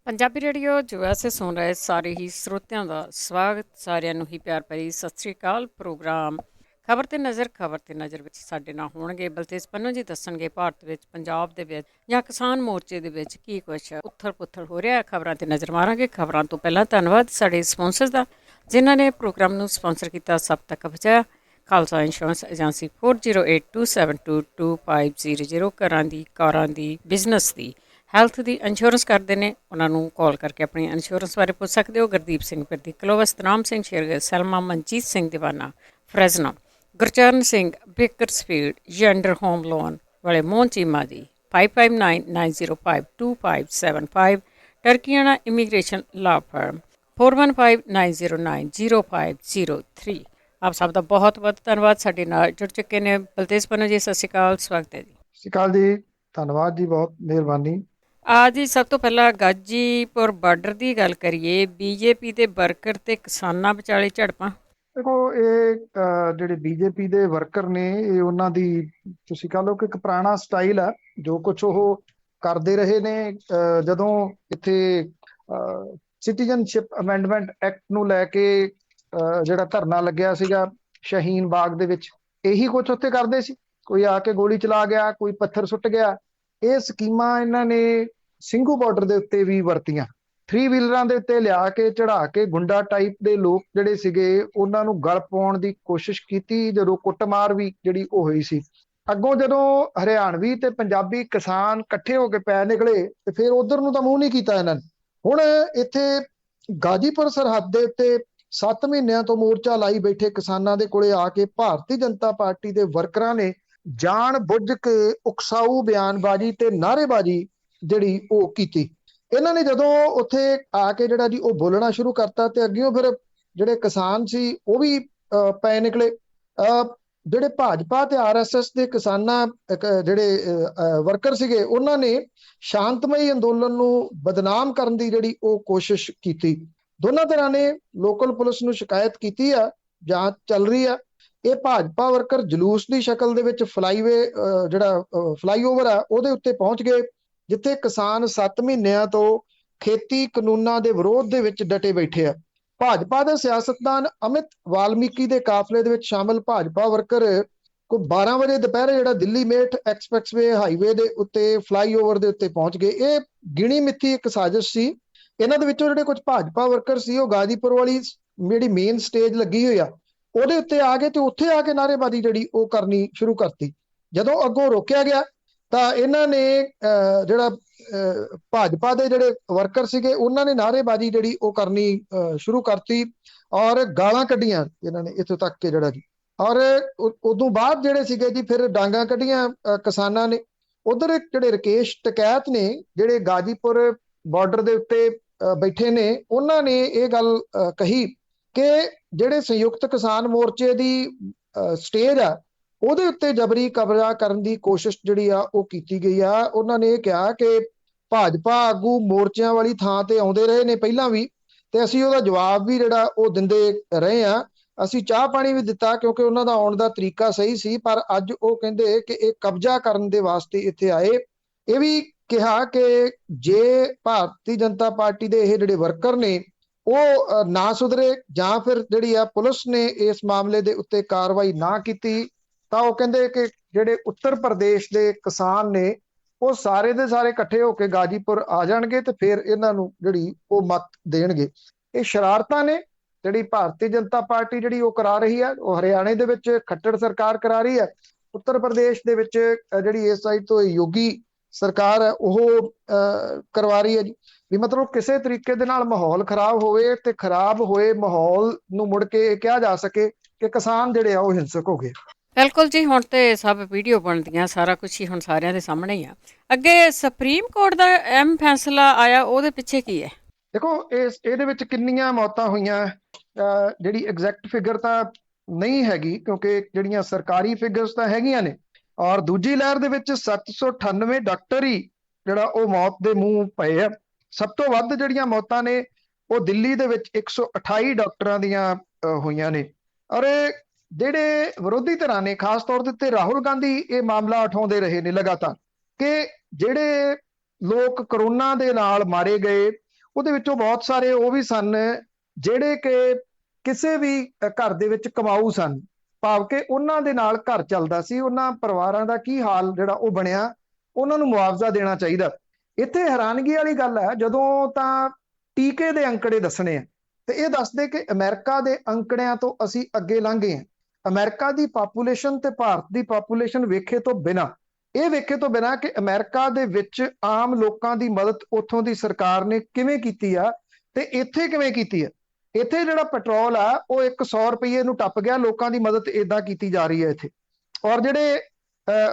Punjabi radio USA ਸੁਣ ਰਹੇ ਸਾਰੇ ਹੀ ਸਰੋਤਿਆਂ ਦਾ ਸਵਾਗਤ। ਸਾਰਿਆਂ ਨੂੰ ਹੀ ਪਿਆਰ ਭਰੀ ਸਤਿ ਸ੍ਰੀ ਅਕਾਲ। ਪ੍ਰੋਗਰਾਮ ਖਬਰ ਤੇ ਨਜ਼ਰ ਵਿੱਚ ਸਾਡੇ ਨਾਲ ਹੋਣਗੇ ਬਲਤੇਜ ਪੰਨੂ ਜੀ। ਦੱਸਣਗੇ ਭਾਰਤ ਵਿੱਚ, ਪੰਜਾਬ ਦੇ ਵਿੱਚ ਜਾਂ ਕਿਸਾਨ ਮੋਰਚੇ ਦੇ ਵਿੱਚ ਕੀ ਕੁਛ ਉੱਥਲ ਪੁੱਥਲ ਹੋ ਰਿਹਾ। ਖਬਰਾਂ ਤੇ ਨਜ਼ਰ ਮਾਰਾਂਗੇ। ਖਬਰਾਂ ਤੋਂ ਪਹਿਲਾਂ ਧੰਨਵਾਦ ਸਾਡੇ ਸਪਾਂਸਰ ਦਾ, ਜਿਨ੍ਹਾਂ ਨੇ ਪ੍ਰੋਗਰਾਮ ਨੂੰ ਸਪਾਂਸਰ ਕੀਤਾ। ਸਭ ਤੱਕ ਪਹੁੰਚਾਇਆ ਖਾਲਸਾ ਇੰਸ਼ੋਰੈਂਸ ਏਜੰਸੀ 4082722500। ਘਰਾਂ ਦੀ, ਕਾਰਾਂ ਦੀ, ਬਿਜ਼ਨਸ ਦੀ, ਹੈਲਥ ਦੀ ਇੰਸ਼ੋਰੈਂਸ ਕਰਦੇ ਨੇ। ਉਹਨਾਂ ਨੂੰ ਕਾਲ ਕਰਕੇ ਆਪਣੀ ਇੰਸ਼ੋਰੈਂਸ ਬਾਰੇ ਪੁੱਛ ਸਕਦੇ ਹੋ। Gurdeep Singh Pirdi, Clovis, Satnam Singh Shergill, Selma, Manjeet Singh Deewana, Fresno, Gurcharan Singh, Bakersfield, ਜੈਂਡਰ ਹੋਮ ਲੋਨ ਵਾਲੇ ਮੋਹਨ ਚੀਮਾ ਦੀ 5599052575। ਟਰਕੀਆਣਾ ਇਮੀਗ੍ਰੇਸ਼ਨ ਲਾ ਫਰਮ 4159090503। ਆਪ ਸਭ ਦਾ ਬਹੁਤ ਬਹੁਤ ਧੰਨਵਾਦ। ਸਾਡੇ ਨਾਲ ਜੁੜ ਚੁੱਕੇ ਨੇ ਬਲਤੇਜ ਪੰਨੂ ਜੀ। ਸਤਿ ਸ਼੍ਰੀ ਅਕਾਲ, ਸਵਾਗਤ ਹੈ ਜੀ। ਸਤਿ ਸ਼੍ਰੀ ਅਕਾਲ ਜੀ, ਧੰਨਵਾਦ ਜੀ, ਬਹੁਤ ਮਿਹਰਬਾਨੀ। ਜੀ ਸਭ ਤੋਂ ਪਹਿਲਾਂ ਗਾਜੀਪੁਰ ਬਾਰਡਰ ਦੀ ਗੱਲ ਕਰੀਏ। ਬੀਜੇਪੀ ਦੇ ਵਰਕਰ ਤੇ ਕਿਸਾਨਾਂ ਵਿਚਾਲੇ ਝੜਪਾਂ। ਦੇਖੋ, ਇਹ ਜਿਹੜੇ ਬੀਜੇਪੀ ਦੇ ਵਰਕਰ ਨੇ, ਇਹ ਉਹਨਾਂ ਦੀ ਤੁਸੀਂ ਕਹ ਲਓ ਕਿ ਇੱਕ ਪੁਰਾਣਾ ਸਟਾਈਲ ਆ। ਜੋ ਕੁਝ ਉਹ ਕਰਦੇ ਰਹੇ ਨੇ, ਜਦੋਂ ਇੱਥੇ ਸਿਟੀਜ਼ਨਸ਼ਿਪ ਅਮੈਂਡਮੈਂਟ ਐਕਟ ਨੂੰ ਲੈ ਕੇ ਜਿਹੜਾ ਧਰਨਾ ਲੱਗਿਆ ਸੀਗਾ ਸ਼ਹੀਨ ਬਾਗ ਦੇ ਵਿੱਚ, ਇਹੀ ਕੁਝ ਉੱਥੇ ਕਰਦੇ ਸੀ। ਕੋਈ ਆ ਕੇ ਗੋਲੀ ਚਲਾ ਗਿਆ, ਕੋਈ ਪੱਥਰ ਸੁੱਟ ਗਿਆ। ਇਹ ਸਕੀਮਾਂ ਇਹਨਾਂ ਨੇ ਸਿੰਘੂ ਬਾਰਡਰ ਦੇ ਉੱਤੇ ਵੀ ਵਰਤੀਆਂ। 3 ਵੀਲਰਾਂ ਦੇ ਉੱਤੇ ਲਿਆ ਕੇ ਚੜਾ ਕੇ ਗੁੰਡਾ ਟਾਈਪ ਦੇ ਲੋਕ ਜਿਹੜੇ ਸੀਗੇ, ਉਹਨਾਂ ਨੂੰ ਗਲ ਪਾਉਣ ਦੀ ਕੋਸ਼ਿਸ਼ ਕੀਤੀ। ਜਦੋਂ ਕੁੱਟਮਾਰ ਵੀ ਜਿਹੜੀ ਉਹ ਹੋਈ ਸੀ। ਅੱਗੋਂ ਜਦੋਂ ਹਰਿਆਣਵੀ ਤੇ ਪੰਜਾਬੀ ਕਿਸਾਨ ਇਕੱਠੇ ਹੋ ਕੇ ਪੈ ਨਿਕਲੇ ਤੇ ਫਿਰ ਉਧਰ ਨੂੰ ਤਾਂ ਮੂੰਹ ਨਹੀਂ ਕੀਤਾ ਇਹਨਾਂ ਨੇ। ਹੁਣ ਇੱਥੇ ਗਾਜੀਪੁਰ ਸਰਹੱਦ ਦੇ ਉੱਤੇ 7 ਮਹੀਨਿਆਂ ਤੋਂ ਮੋਰਚਾ ਲਾਈ ਬੈਠੇ ਕਿਸਾਨਾਂ ਦੇ ਕੋਲੇ ਆ ਕੇ ਭਾਰਤੀ ਜਨਤਾ ਪਾਰਟੀ ਦੇ ਵਰਕਰਾਂ ਨੇ ਜਾਣ ਬੁੱਝ ਕੇ ਉਕਸਾਊ ਬਿਆਨਬਾਜ਼ੀ ਤੇ ਨਾਅਰੇਬਾਜ਼ੀ ਜਿਹੜੀ ਉਹ ਕੀਤੀ। ਇਹਨਾਂ ਨੇ ਜਦੋਂ ਉੱਥੇ ਆ ਕੇ ਜਿਹੜਾ ਜੀ ਉਹ ਬੋਲਣਾ ਸ਼ੁਰੂ ਕਰਤਾ ਤੇ ਅੱਗਿਓਂ ਫਿਰ ਜਿਹੜੇ ਕਿਸਾਨ ਸੀ ਉਹ ਵੀ ਪੈ ਨਿਕਲੇ। ਜਿਹੜੇ ਭਾਜਪਾ ਤੇ RSS ਦੇ ਕਿਸਾਨਾਂ ਜਿਹੜੇ ਵਰਕਰ ਸੀਗੇ, ਉਹਨਾਂ ਨੇ ਸ਼ਾਂਤਮਈ ਅੰਦੋਲਨ ਨੂੰ ਬਦਨਾਮ ਕਰਨ ਦੀ ਜਿਹੜੀ ਉਹ ਕੋਸ਼ਿਸ਼ ਕੀਤੀ। ਦੋਨਾਂ ਤਰ੍ਹਾਂ ਨੇ ਲੋਕਲ ਪੁਲਿਸ ਨੂੰ ਸ਼ਿਕਾਇਤ ਕੀਤੀ ਆ, ਜਾਂਚ ਚੱਲ ਰਹੀ ਆ। ਇਹ ਭਾਜਪਾ ਵਰਕਰ ਜਲੂਸ ਦੀ ਸ਼ਕਲ ਦੇ ਵਿੱਚ ਜਿਹੜਾ ਫਲਾਈਓਵਰ ਆ ਉਹਦੇ ਉੱਤੇ ਪਹੁੰਚ ਗਏ, ਜਿੱਥੇ ਕਿਸਾਨ 7 ਮਹੀਨਿਆਂ ਤੋਂ ਖੇਤੀ ਕਾਨੂੰਨਾਂ ਦੇ ਵਿਰੋਧ ਦੇ ਵਿੱਚ ਡਟੇ ਬੈਠੇ ਆ। ਭਾਜਪਾ ਦੇ ਸਿਆਸਤਦਾਨ ਅਮਿਤ ਵਾਲਮੀਕੀ ਦੇ ਕਾਫਲੇ ਦੇ ਵਿੱਚ ਸ਼ਾਮਲ ਭਾਜਪਾ ਵਰਕਰ ਕੋਈ 12 ਵਜੇ ਦੁਪਹਿਰੇ ਜਿਹੜਾ ਦਿੱਲੀ ਮੇਰਠ ਐਕਸਪ੍ਰੈਸਵੇ ਹਾਈਵੇ ਦੇ ਉੱਤੇ ਫਲਾਈਓਵਰ ਦੇ ਉੱਤੇ ਪਹੁੰਚ ਗਏ। ਇਹ ਗਿਣੀ ਮਿੱਥੀ ਇੱਕ ਸਾਜ਼ਿਸ਼ ਸੀ। ਇਹਨਾਂ ਦੇ ਵਿੱਚੋਂ ਜਿਹੜੇ ਕੁਝ ਭਾਜਪਾ ਵਰਕਰ ਸੀ, ਉਹ ਗਾਜ਼ੀਪੁਰ ਵਾਲੀ ਜਿਹੜੀ ਮੇਨ ਸਟੇਜ ਲੱਗੀ ਹੋਈ ਆ ਉਹਦੇ ਉੱਤੇ ਆ ਗਏ ਤੇ ਉੱਥੇ ਆ ਕੇ ਨਾਅਰੇਬਾਜ਼ੀ ਜਿਹੜੀ ਉਹ ਕਰਨੀ ਸ਼ੁਰੂ ਕਰਤੀ। ਜਦੋਂ ਅੱਗੋਂ ਰੋਕਿਆ ਗਿਆ ਤਾਂ ਇਹਨਾਂ ਨੇ ਜਿਹੜਾ ਭਾਜਪਾ ਦੇ ਜਿਹੜੇ ਵਰਕਰ ਸੀਗੇ, ਉਹਨਾਂ ਨੇ ਨਾਅਰੇਬਾਜ਼ੀ ਜਿਹੜੀ ਉਹ ਕਰਨੀ ਸ਼ੁਰੂ ਕਰਤੀ ਔਰ ਗਾਲਾਂ ਕੱਢੀਆਂ ਇਹਨਾਂ ਨੇ ਇੱਥੋਂ ਤੱਕ ਕਿ ਜਿਹੜਾ ਜੀ। ਔਰ ਉਦੋਂ ਬਾਅਦ ਜਿਹੜੇ ਸੀਗੇ ਜੀ ਫਿਰ ਡਾਂਗਾਂ ਕੱਢੀਆਂ ਕਿਸਾਨਾਂ ਨੇ। ਉਧਰ ਜਿਹੜੇ ਰਕੇਸ਼ ਟਕੈਤ ਨੇ, ਜਿਹੜੇ ਗਾਜ਼ੀਪੁਰ ਬਾਰਡਰ ਦੇ ਉੱਤੇ ਬੈਠੇ ਨੇ, ਉਹਨਾਂ ਨੇ ਇਹ ਗੱਲ ਕਹੀ ਕਿ ਜਿਹੜੇ ਸੰਯੁਕਤ ਕਿਸਾਨ ਮੋਰਚੇ ਦੀ ਸਟੇਜ ਆ ਉਹਦੇ ਉੱਤੇ ਜਬਰੀ ਕਬਜ਼ਾ ਕਰਨ ਦੀ ਕੋਸ਼ਿਸ਼ ਜਿਹੜੀ ਆ ਉਹ ਕੀਤੀ ਗਈ ਆ। ਉਹਨਾਂ ਨੇ ਇਹ ਕਿਹਾ ਕਿ ਭਾਜਪਾ ਆਗੂ ਮੋਰਚਿਆਂ ਵਾਲੀ ਥਾਂ ਤੇ ਆਉਂਦੇ ਰਹੇ ਨੇ ਪਹਿਲਾਂ ਵੀ, ਤੇ ਅਸੀਂ ਉਹਦਾ ਜਵਾਬ ਵੀ ਜਿਹੜਾ ਉਹ ਦਿੰਦੇ ਰਹੇ ਆ। ਅਸੀਂ ਚਾਹ ਪਾਣੀ ਵੀ ਦਿੱਤਾ ਕਿਉਂਕਿ ਉਹਨਾਂ ਦਾ ਆਉਣ ਦਾ ਤਰੀਕਾ ਸਹੀ ਸੀ, ਪਰ ਅੱਜ ਉਹ ਕਹਿੰਦੇ ਕਿ ਇਹ ਕਬਜ਼ਾ ਕਰਨ ਦੇ ਵਾਸਤੇ ਇੱਥੇ ਆਏ। ਇਹ ਵੀ ਕਿਹਾ ਕਿ ਜੇ ਭਾਰਤੀ ਜਨਤਾ ਪਾਰਟੀ ਦੇ ਇਹ ਜਿਹੜੇ ਵਰਕਰ ਨੇ ਉਹ ਨਾ ਸੁਧਰੇ ਜਾਂ ਫਿਰ ਜਿਹੜੀ ਆ ਪੁਲਿਸ ਨੇ ਇਸ ਮਾਮਲੇ ਦੇ ਉੱਤੇ ਕਾਰਵਾਈ ਨਾ ਕੀਤੀ ਤਾਂ ਉਹ ਕਹਿੰਦੇ ਕਿ ਜਿਹੜੇ ਉੱਤਰ ਪ੍ਰਦੇਸ਼ ਦੇ ਕਿਸਾਨ ਨੇ ਉਹ ਸਾਰੇ ਦੇ ਸਾਰੇ ਇਕੱਠੇ ਹੋ ਕੇ ਗਾਜ਼ੀਪੁਰ ਆ ਜਾਣਗੇ ਤੇ ਫਿਰ ਇਹਨਾਂ ਨੂੰ ਜਿਹੜੀ ਉਹ ਮਤ ਦੇਣਗੇ। ਇਹ ਸ਼ਰਾਰਤਾਂ ਨੇ ਜਿਹੜੀ ਭਾਰਤੀ ਜਨਤਾ ਪਾਰਟੀ ਜਿਹੜੀ ਉਹ ਕਰਾ ਰਹੀ ਹੈ। ਉਹ ਹਰਿਆਣੇ ਦੇ ਵਿੱਚ ਖੱਟੜ ਸਰਕਾਰ ਕਰਾ ਰਹੀ ਹੈ, ਉੱਤਰ ਪ੍ਰਦੇਸ਼ ਦੇ ਵਿੱਚ ਜਿਹੜੀ ਇਸ ਸਾਈਡ ਤੋਂ ਯੋਗੀ ਸਰਕਾਰ ਹੈ ਉਹ ਕਰਵਾ ਰਹੀ ਹੈ ਜੀ। ਵੀ ਮਤਲਬ ਕਿਸੇ ਤਰੀਕੇ ਦੇ ਨਾਲ ਮਾਹੌਲ ਖਰਾਬ ਹੋਵੇ ਤੇ ਖਰਾਬ ਹੋਏ ਮਾਹੌਲ ਨੂੰ ਮੁੜ ਕੇ ਇਹ ਕਿਹਾ ਜਾ ਸਕੇ ਕਿ ਕਿਸਾਨ ਜਿਹੜੇ ਆ ਉਹ ਹਿੰਸਕ ਹੋ ਗਏ। ਬਿਲਕੁਲ ਜੀ, ਹੁਣ ਤੇ ਸਭ ਵੀਡੀਓ ਬਣਦੀਆਂ, ਸਾਰਾ ਕੁਛ ਹੀ ਹੁਣ ਸਾਰਿਆਂ ਦੇ ਸਾਹਮਣੇ ਹੀ ਆ। ਅੱਗੇ ਸੁਪਰੀਮ ਕੋਰਟ ਦਾ ਅਹਿਮ ਫੈਸਲਾ ਆਇਆ, ਉਹਦੇ ਪਿੱਛੇ ਕੀ ਹੈ? ਦੇਖੋ, ਇਹਦੇ ਵਿੱਚ ਕਿੰਨੀਆਂ ਮੌਤਾਂ ਹੋਈਆਂ ਜਿਹੜੀ ਐਗਜ਼ੈਕਟ ਫਿਗਰ ਤਾਂ ਨਹੀਂ ਹੈਗੀ, ਕਿਉਂਕਿ ਜਿਹੜੀਆਂ ਸਰਕਾਰੀ ਫਿਗਰਸ ਤਾਂ ਹੈਗੀਆਂ ਨੇ। ਔਰ ਦੂਜੀ ਲਹਿਰ ਦੇ ਵਿੱਚ 798 ਡਾਕਟਰ ਹੀ ਜਿਹੜਾ ਉਹ ਮੌਤ ਦੇ ਮੂੰਹ ਪਏ ਆ। ਸਭ ਤੋਂ ਵੱਧ ਜਿਹੜੀਆਂ ਮੌਤਾਂ ਨੇ ਉਹ ਦਿੱਲੀ ਦੇ ਵਿੱਚ 128 ਡਾਕਟਰਾਂ ਦੀਆਂ ਹੋਈਆਂ ਨੇ। ਔਰ ਜਿਹੜੇ ਵਿਰੋਧੀ ਧਿਰਾਂ ਨੇ, ਖਾਸ ਤੌਰ ਦੇ ਉੱਤੇ ਰਾਹੁਲ ਗਾਂਧੀ ਇਹ ਮਾਮਲਾ ਉਠਾਉਂਦੇ ਰਹੇ ਨੇ ਲਗਾਤਾਰ ਕਿ ਜਿਹੜੇ ਲੋਕ ਕਰੋਨਾ ਦੇ ਨਾਲ ਮਾਰੇ ਗਏ ਉਹਦੇ ਵਿੱਚੋਂ ਬਹੁਤ ਸਾਰੇ ਉਹ ਵੀ ਸਨ ਜਿਹੜੇ ਕਿ ਕਿਸੇ ਵੀ ਘਰ ਦੇ ਵਿੱਚ ਕਮਾਊ ਸਨ, ਭਾਵ ਕਿ ਉਹਨਾਂ ਦੇ ਨਾਲ ਘਰ ਚੱਲਦਾ ਸੀ। ਉਹਨਾਂ ਪਰਿਵਾਰਾਂ ਦਾ ਕੀ ਹਾਲ ਜਿਹੜਾ ਉਹ ਬਣਿਆ, ਉਹਨਾਂ ਨੂੰ ਮੁਆਵਜ਼ਾ ਦੇਣਾ ਚਾਹੀਦਾ। ਇੱਥੇ ਹੈਰਾਨਗੀ ਵਾਲੀ ਗੱਲ ਹੈ, ਜਦੋਂ ਤਾਂ ਟੀਕੇ ਦੇ ਅੰਕੜੇ ਦੱਸਣੇ ਆ ਤੇ ਇਹ ਦੱਸਦੇ ਕਿ ਅਮਰੀਕਾ ਦੇ ਅੰਕੜਿਆਂ ਤੋਂ ਅਸੀਂ ਅੱਗੇ ਲੰਘ ਗਏ ਹਾਂ। ਅਮਰੀਕਾ ਦੀ ਪਾਪੂਲੇਸ਼ਨ ਤੇ ਭਾਰਤ ਦੀ ਪਾਪੂਲੇਸ਼ਨ ਵੇਖੇ ਤੋਂ ਬਿਨਾਂ ਕਿ ਅਮਰੀਕਾ ਦੇ ਵਿੱਚ ਆਮ ਲੋਕਾਂ ਦੀ ਮਦਦ ਉੱਥੋਂ ਦੀ ਸਰਕਾਰ ਨੇ ਕਿਵੇਂ ਕੀਤੀ ਆ ਤੇ ਇੱਥੇ ਕਿਵੇਂ ਕੀਤੀ ਆ। ਇੱਥੇ ਜਿਹੜਾ ਪੈਟਰੋਲ ਆ ਉਹ 100 ਰੁਪਏ ਨੂੰ ਟੱਪ ਗਿਆ, ਲੋਕਾਂ ਦੀ ਮਦਦ ਇਦਾਂ ਕੀਤੀ ਜਾ ਰਹੀ ਹੈ ਇੱਥੇ। ਔਰ ਜਿਹੜੇ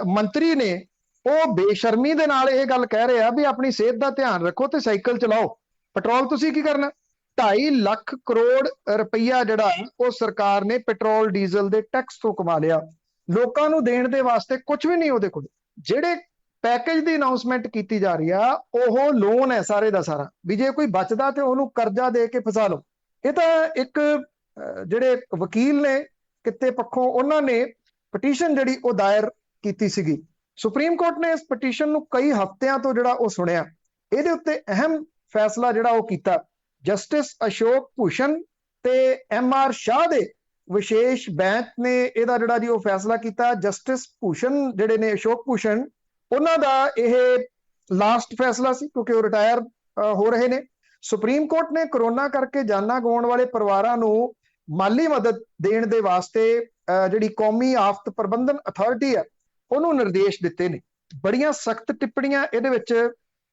ਮੰਤਰੀ ਨੇ ਉਹ ਬੇਸ਼ਰਮੀ ਦੇ ਨਾਲ ਇਹ ਗੱਲ ਕਹਿ ਰਹੇ ਆ ਵੀ ਆਪਣੀ ਸਿਹਤ ਦਾ ਧਿਆਨ ਰੱਖੋ ਤੇ ਸਾਈਕਲ ਚਲਾਓ। ਪੈਟਰੋਲ ਤੁਸੀਂ ਕੀ ਕਰਨਾ? 2.5 ਲੱਖ ਕਰੋੜ ਰੁਪਈਆ ਜਿਹੜਾ ਉਹ ਸਰਕਾਰ ਨੇ ਪੈਟਰੋਲ ਡੀਜ਼ਲ ਦੇ ਟੈਕਸ ਤੋਂ ਕਮਾ ਲਿਆ। ਲੋਕਾਂ ਨੂੰ ਦੇਣ ਦੇ ਵਾਸਤੇ ਕੁਝ ਵੀ ਨਹੀਂ ਉਹਦੇ ਕੋਲ। ਜਿਹੜੇ ਪੈਕੇਜ ਦੀ ਅਨਾਉਂਸਮੈਂਟ ਕੀਤੀ ਜਾ ਰਹੀ ਆ ਉਹ ਲੋਨ ਹੈ ਸਾਰੇ ਦਾ ਸਾਰਾ, ਵੀ ਜੇ ਕੋਈ ਬਚਦਾ ਤੇ ਉਹਨੂੰ ਕਰਜ਼ਾ ਦੇ ਕੇ ਫਸਾ ਲਓ। ਇਹ ਤਾਂ ਇੱਕ ਜਿਹੜੇ ਵਕੀਲ ਨੇ ਕਿਤੇ ਪੱਖੋਂ ਉਹਨਾਂ ਨੇ ਪਟੀਸ਼ਨ ਜਿਹੜੀ ਉਹ ਦਾਇਰ ਕੀਤੀ ਸੀਗੀ। ਸੁਪਰੀਮ ਕੋਰਟ ਨੇ ਇਸ ਪਟੀਸ਼ਨ ਨੂੰ ਕਈ ਹਫ਼ਤਿਆਂ ਤੋਂ ਜਿਹੜਾ ਉਹ ਸੁਣਿਆ। ਇਹਦੇ ਉੱਤੇ ਅਹਿਮ ਫੈਸਲਾ ਜਿਹੜਾ ਉਹ ਕੀਤਾ ਜਸਟਿਸ ਅਸ਼ੋਕ ਭੂਸ਼ਣ ਤੇ MR ਸ਼ਾਹ ਦੇ ਵਿਸ਼ੇਸ਼ ਬੈਂਚ ਨੇ ਇਹਦਾ ਜਿਹੜਾ ਜੀ ਉਹ ਫੈਸਲਾ ਕੀਤਾ। ਜਸਟਿਸ ਭੂਸ਼ਣ ਜਿਹੜੇ ਨੇ, ਅਸ਼ੋਕ ਭੂਸ਼ਣ, ਉਹਨਾਂ ਦਾ ਇਹ ਲਾਸਟ ਫੈਸਲਾ ਸੀ ਕਿਉਂਕਿ ਉਹ ਰਿਟਾਇਰ ਹੋ ਰਹੇ ਨੇ। ਸੁਪਰੀਮ ਕੋਰਟ ਨੇ ਕਰੋਨਾ ਕਰਕੇ ਜਾਨਾਂ ਗਵਾਉਣ ਵਾਲੇ ਪਰਿਵਾਰਾਂ ਨੂੰ ਮਾਲੀ ਮਦਦ ਦੇਣ ਦੇ ਵਾਸਤੇ ਜਿਹੜੀ ਕੌਮੀ ਆਫਤ ਪ੍ਰਬੰਧਨ ਅਥਾਰਟੀ ਹੈ ਉਹਨੂੰ ਨਿਰਦੇਸ਼ ਦਿੱਤੇ ਨੇ। ਬੜੀਆਂ ਸਖਤ ਟਿੱਪਣੀਆਂ ਇਹਦੇ ਵਿੱਚ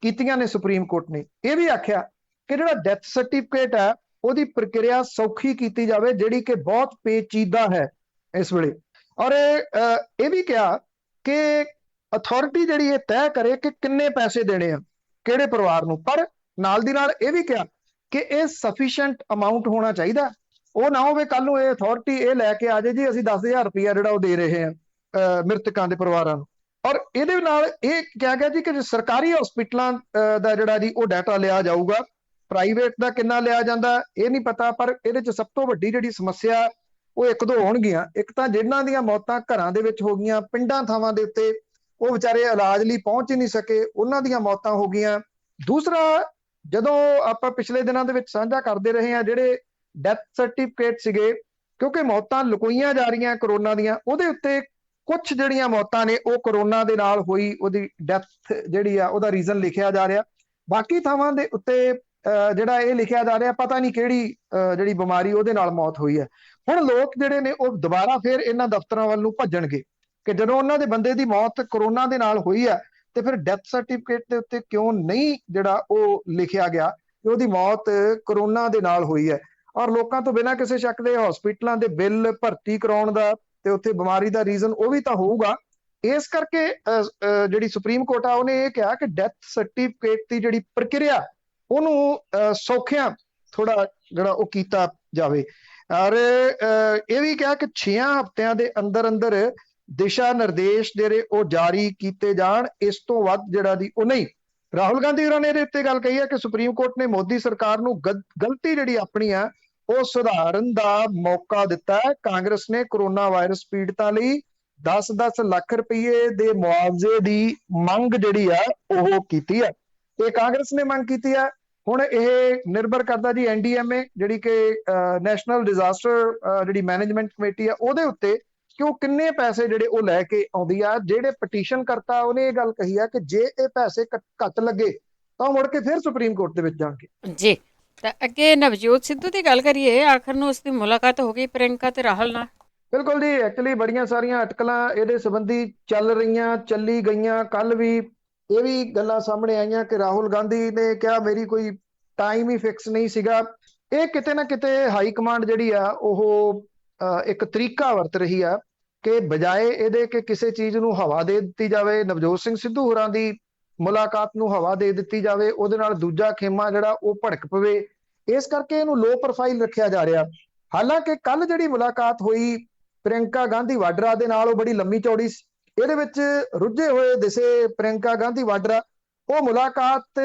ਕੀਤੀਆਂ ਨੇ ਸੁਪਰੀਮ ਕੋਰਟ ਨੇ। ਇਹ ਵੀ ਆਖਿਆ ਕਿ ਜਿਹੜਾ ਡੈਥ ਸਰਟੀਫਿਕੇਟ ਹੈ ਉਹਦੀ ਪ੍ਰਕਿਰਿਆ ਸੌਖੀ ਕੀਤੀ ਜਾਵੇ, ਜਿਹੜੀ ਕਿ ਬਹੁਤ ਪੇਚੀਦਾ ਹੈ ਇਸ ਵੇਲੇ। ਔਰ ਇਹ ਵੀ ਕਿਹਾ ਕਿ ਅਥਾਰਟੀ ਜਿਹੜੀ ਇਹ ਤੈਅ ਕਰੇ ਕਿ ਕਿੰਨੇ ਪੈਸੇ ਦੇਣੇ ਆ ਕਿਹੜੇ ਪਰਿਵਾਰ ਨੂੰ। ਪਰ ਨਾਲ ਦੀ ਨਾਲ ਇਹ ਵੀ ਕਿਹਾ ਕਿ ਇਹ ਸਫੀਸ਼ੀਐਂਟ ਅਮਾਉਂਟ ਹੋਣਾ ਚਾਹੀਦਾ। ਉਹ ਨਾ ਹੋਵੇ ਕੱਲ ਨੂੰ ਇਹ ਅਥਾਰਟੀ ਇਹ ਲੈ ਕੇ ਆ ਜਾਏ ਜੀ ਅਸੀਂ 10,000 ਰੁਪਇਆ ਜਿਹੜਾ ਉਹ ਦੇ ਰਹੇ ਹਾਂ ਮ੍ਰਿਤਕਾਂ ਦੇ ਪਰਿਵਾਰਾਂ ਨੂੰ। ਔਰ ਇਹਦੇ ਨਾਲ ਇਹ ਕਿਹਾ ਗਿਆ ਜੀ ਕਿ ਸਰਕਾਰੀ ਹਸਪੀਟਲਾਂ ਦਾ ਜਿਹੜਾ ਜੀ ਉਹ ਡਾਟਾ ਲਿਆ ਜਾਊਗਾ, ਪ੍ਰਾਈਵੇਟ ਦਾ ਕਿੰਨਾ ਲਿਆ ਜਾਂਦਾ ਇਹ ਨਹੀਂ ਪਤਾ। ਪਰ ਇਹਦੇ 'ਚ ਸਭ ਤੋਂ ਵੱਡੀ ਜਿਹੜੀ ਸਮੱਸਿਆ ਉਹ ਇੱਕ ਦੋ ਹੋਣਗੀਆਂ। ਇੱਕ ਤਾਂ ਜਿਨ੍ਹਾਂ ਦੀਆਂ ਮੌਤਾਂ ਘਰਾਂ ਦੇ ਵਿੱਚ ਹੋ ਗਈਆਂ, ਪਿੰਡਾਂ ਥਾਵਾਂ ਦੇ ਉੱਤੇ ਉਹ ਵਿਚਾਰੇ ਇਲਾਜ ਲਈ ਪਹੁੰਚ ਹੀ ਨਹੀਂ ਸਕੇ, ਉਹਨਾਂ ਦੀਆਂ ਮੌਤਾਂ ਹੋ ਗਈਆਂ। ਦੂਸਰਾ, ਜਦੋਂ ਆਪਾਂ ਪਿਛਲੇ ਦਿਨਾਂ ਦੇ ਵਿੱਚ ਸਾਂਝਾ ਕਰਦੇ ਰਹੇ ਹਾਂ ਜਿਹੜੇ ਡੈਥ ਸਰਟੀਫਿਕੇਟ ਸੀਗੇ, ਕਿਉਂਕਿ ਮੌਤਾਂ ਲੁਕੋਈਆਂ ਜਾ ਰਹੀਆਂ ਕਰੋਨਾ ਦੀਆਂ, ਉਹਦੇ ਉੱਤੇ ਕੁਝ ਜਿਹੜੀਆਂ ਮੌਤਾਂ ਨੇ ਉਹ ਕਰੋਨਾ ਦੇ ਨਾਲ ਹੋਈ ਉਹਦੀ ਡੈਥ ਜਿਹੜੀ ਆ ਉਹਦਾ ਰੀਜ਼ਨ ਲਿਖਿਆ ਜਾ ਰਿਹਾ। ਬਾਕੀ ਥਾਵਾਂ ਦੇ ਉੱਤੇ ਜਿਹੜਾ ਇਹ ਲਿਖਿਆ ਜਾ ਰਿਹਾ ਪਤਾ ਨਹੀਂ ਕਿਹੜੀ ਜਿਹੜੀ ਬਿਮਾਰੀ ਉਹਦੇ ਨਾਲ ਮੌਤ ਹੋਈ ਹੈ। ਹੁਣ ਲੋਕ ਜਿਹੜੇ ਨੇ ਉਹ ਦੁਬਾਰਾ ਫਿਰ ਇਹਨਾਂ ਦਫ਼ਤਰਾਂ ਵੱਲ ਨੂੰ ਭੱਜਣਗੇ ਕਿ ਜਦੋਂ ਉਹਨਾਂ ਦੇ ਬੰਦੇ ਦੀ ਮੌਤ ਕਰੋਨਾ ਦੇ ਨਾਲ ਹੋਈ ਹੈ ਤੇ ਫਿਰ ਡੈਥ ਸਰਟੀਫਿਕੇਟ ਦੇ ਉੱਤੇ ਕਿਉਂ ਨਹੀਂ ਜਿਹੜਾ ਉਹ ਲਿਖਿਆ ਗਿਆ ਕਿ ਉਹਦੀ ਮੌਤ ਕਰੋਨਾ ਦੇ ਨਾਲ ਹੋਈ ਹੈ। ਔਰ ਲੋਕਾਂ ਤੋਂ ਬਿਨਾਂ ਕਿਸੇ ਸ਼ੱਕ ਦੇ ਹਸਪੀਟਲਾਂ ਦੇ ਬਿੱਲ ਭਰਤੀ ਕਰਾਉਣ ਦਾ ਤੇ ਉੱਥੇ ਬਿਮਾਰੀ ਦਾ ਰੀਜ਼ਨ ਉਹ ਵੀ ਤਾਂ ਹੋਊਗਾ। ਇਸ ਕਰਕੇ ਜਿਹੜੀ ਸੁਪਰੀਮ ਕੋਰਟ ਆ ਉਹਨੇ ਇਹ ਕਿਹਾ ਕਿ ਡੈਥ ਸਰਟੀਫਿਕੇਟ ਦੀ ਜਿਹੜੀ ਪ੍ਰਕਿਰਿਆ ਉਹਨੂੰ ਸੌਖਿਆਂ ਥੋੜਾ ਜਿਹੜਾ ਉਹ ਕੀਤਾ ਜਾਵੇ। ਔਰ ਇਹ ਵੀ ਕਿਹਾ ਕਿ 6 ਹਫ਼ਤਿਆਂ ਦੇ ਅੰਦਰ ਅੰਦਰ ਦਿਸ਼ਾ ਨਿਰਦੇਸ਼ ਜਿਹੜੇ ਉਹ ਜਾਰੀ ਕੀਤੇ ਜਾਣ, ਇਸ ਤੋਂ ਵੱਧ ਜਿਹੜਾ ਦੀ ਉਹ ਨਹੀਂ। ਰਾਹੁਲ ਗਾਂਧੀ ਹੋਰਾਂ ਨੇ ਇਹਦੇ ਉੱਤੇ ਗੱਲ ਕਹੀ ਹੈ ਕਿ ਸੁਪਰੀਮ ਕੋਰਟ ਨੇ ਮੋਦੀ ਸਰਕਾਰ ਨੂੰ ਗਲਤੀ ਜਿਹੜੀ ਆਪਣੀ ਆ ਉਹ ਸੁਧਾਰਨ ਦਾ ਮੌਕਾ ਦਿੱਤਾ ਹੈ। ਕਾਂਗਰਸ ਨੇ ਕਰੋਨਾ ਵਾਇਰਸ ਪੀੜਤਾਂ ਲਈ 10-10 ਲੱਖ ਰੁਪਏ ਦੇ ਮੁਆਵਜ਼ੇ ਦੀ ਮੰਗ ਜਿਹੜੀ ਆ ਉਹ ਕੀਤੀ ਹੈ। ਇਹ ਕਾਂਗਰਸ ਨੇ ਮੰਗ ਕੀਤੀ ਹੈ। ਹੁਣ ਇਹ ਨਿਰਭਰ ਕਰਦਾ ਜੀ NDMA ਜਿਹੜੀ ਕਿ ਨੈਸ਼ਨਲ ਡਿਜ਼ਾਸਟਰ ਜਿਹੜੀ ਮੈਨੇਜਮੈਂਟ ਕਮੇਟੀ ਆ ਉਹਦੇ ਉੱਤੇ ਕਿ ਉਹ ਕਿੰਨੇ ਪੈਸੇ ਜਿਹੜੇ ਉਹ ਲੈ ਕੇ ਆਉਂਦੀ ਆ। ਜਿਹੜੇ ਪਟੀਸ਼ਨ ਕਰਤਾ ਉਹਨੇ ਇਹ ਗੱਲ ਕਹੀ ਆ ਕਿ ਜੇ ਇਹ ਪੈਸੇ ਘੱਟ ਲੱਗੇ ਤਾਂ ਮੁੜ ਕੇ ਫਿਰ ਸੁਪਰੀਮ ਕੋਰਟ ਦੇ ਵਿੱਚ ਜਾਣਗੇ ਜੀ। ਤਾਂ ਅੱਗੇ ਨਵਜੋਤ ਸਿੱਧੂ ਦੀ ਗੱਲ ਕਰੀਏ, ਆਖਰ ਨੂੰ ਉਸ ਦੀ ਮੁਲਾਕਾਤ ਹੋ ਗਈ ਪ੍ਰਿਯੰਕਾ ਤੇ ਰਾਹੁਲ ਨਾਲ। ਬਿਲਕੁਲ ਜੀ, ਐਕਚੁਅਲੀ ਬੜੀਆਂ ਸਾਰੀਆਂ ਅਟਕਲਾਂ ਇਹਦੇ ਸੰਬੰਧੀ ਚੱਲੀ ਗਈਆਂ। ਕੱਲ ਵੀ ਇਹ ਵੀ ਗੱਲਾਂ ਸਾਹਮਣੇ ਆਈਆਂ ਕਿ ਰਾਹੁਲ ਗਾਂਧੀ ਨੇ ਕਿਹਾ ਮੇਰੀ ਕੋਈ ਟਾਈਮ ਹੀ ਫਿਕਸ ਨਹੀਂ ਸੀਗਾ। ਇਹ ਕਿਤੇ ਨਾ ਕਿਤੇ ਹਾਈ ਕਮਾਂਡ ਜਿਹੜੀ ਆ ਉਹ ਇੱਕ ਤਰੀਕਾ ਵਰਤ ਰਹੀ ਆ ਕਿ ਬਜਾਏ ਇਹਦੇ ਕਿ ਕਿਸੇ ਚੀਜ਼ ਨੂੰ ਹਵਾ ਦੇ ਦਿੱਤੀ ਜਾਵੇ, ਨਵਜੋਤ ਸਿੰਘ ਸਿੱਧੂ ਹੋਰਾਂ ਦੀ ਮੁਲਾਕਾਤ ਨੂੰ ਹਵਾ ਦੇ ਦਿੱਤੀ ਜਾਵੇ, ਉਹਦੇ ਨਾਲ ਦੂਜਾ ਖੇਮਾ ਜਿਹੜਾ ਉਹ ਭੜਕ ਪਵੇ। ਇਸ ਕਰਕੇ ਇਹਨੂੰ ਲੋ ਪ੍ਰੋਫਾਈਲ ਰੱਖਿਆ ਜਾ ਰਿਹਾ। ਹਾਲਾਂਕਿ ਕੱਲ ਜਿਹੜੀ ਮੁਲਾਕਾਤ ਹੋਈ ਪ੍ਰਿਯੰਕਾ ਗਾਂਧੀ ਵਾਡਰਾ ਦੇ ਨਾਲ ਉਹ ਬੜੀ ਲੰਮੀ ਚੌੜੀ ਸੀ। ਇਹਦੇ ਵਿੱਚ ਰੁੱਝੇ ਹੋਏ ਦਿਸੇ ਪ੍ਰਿਯੰਕਾ ਗਾਂਧੀ ਵਾਡਰਾ। ਉਹ ਮੁਲਾਕਾਤ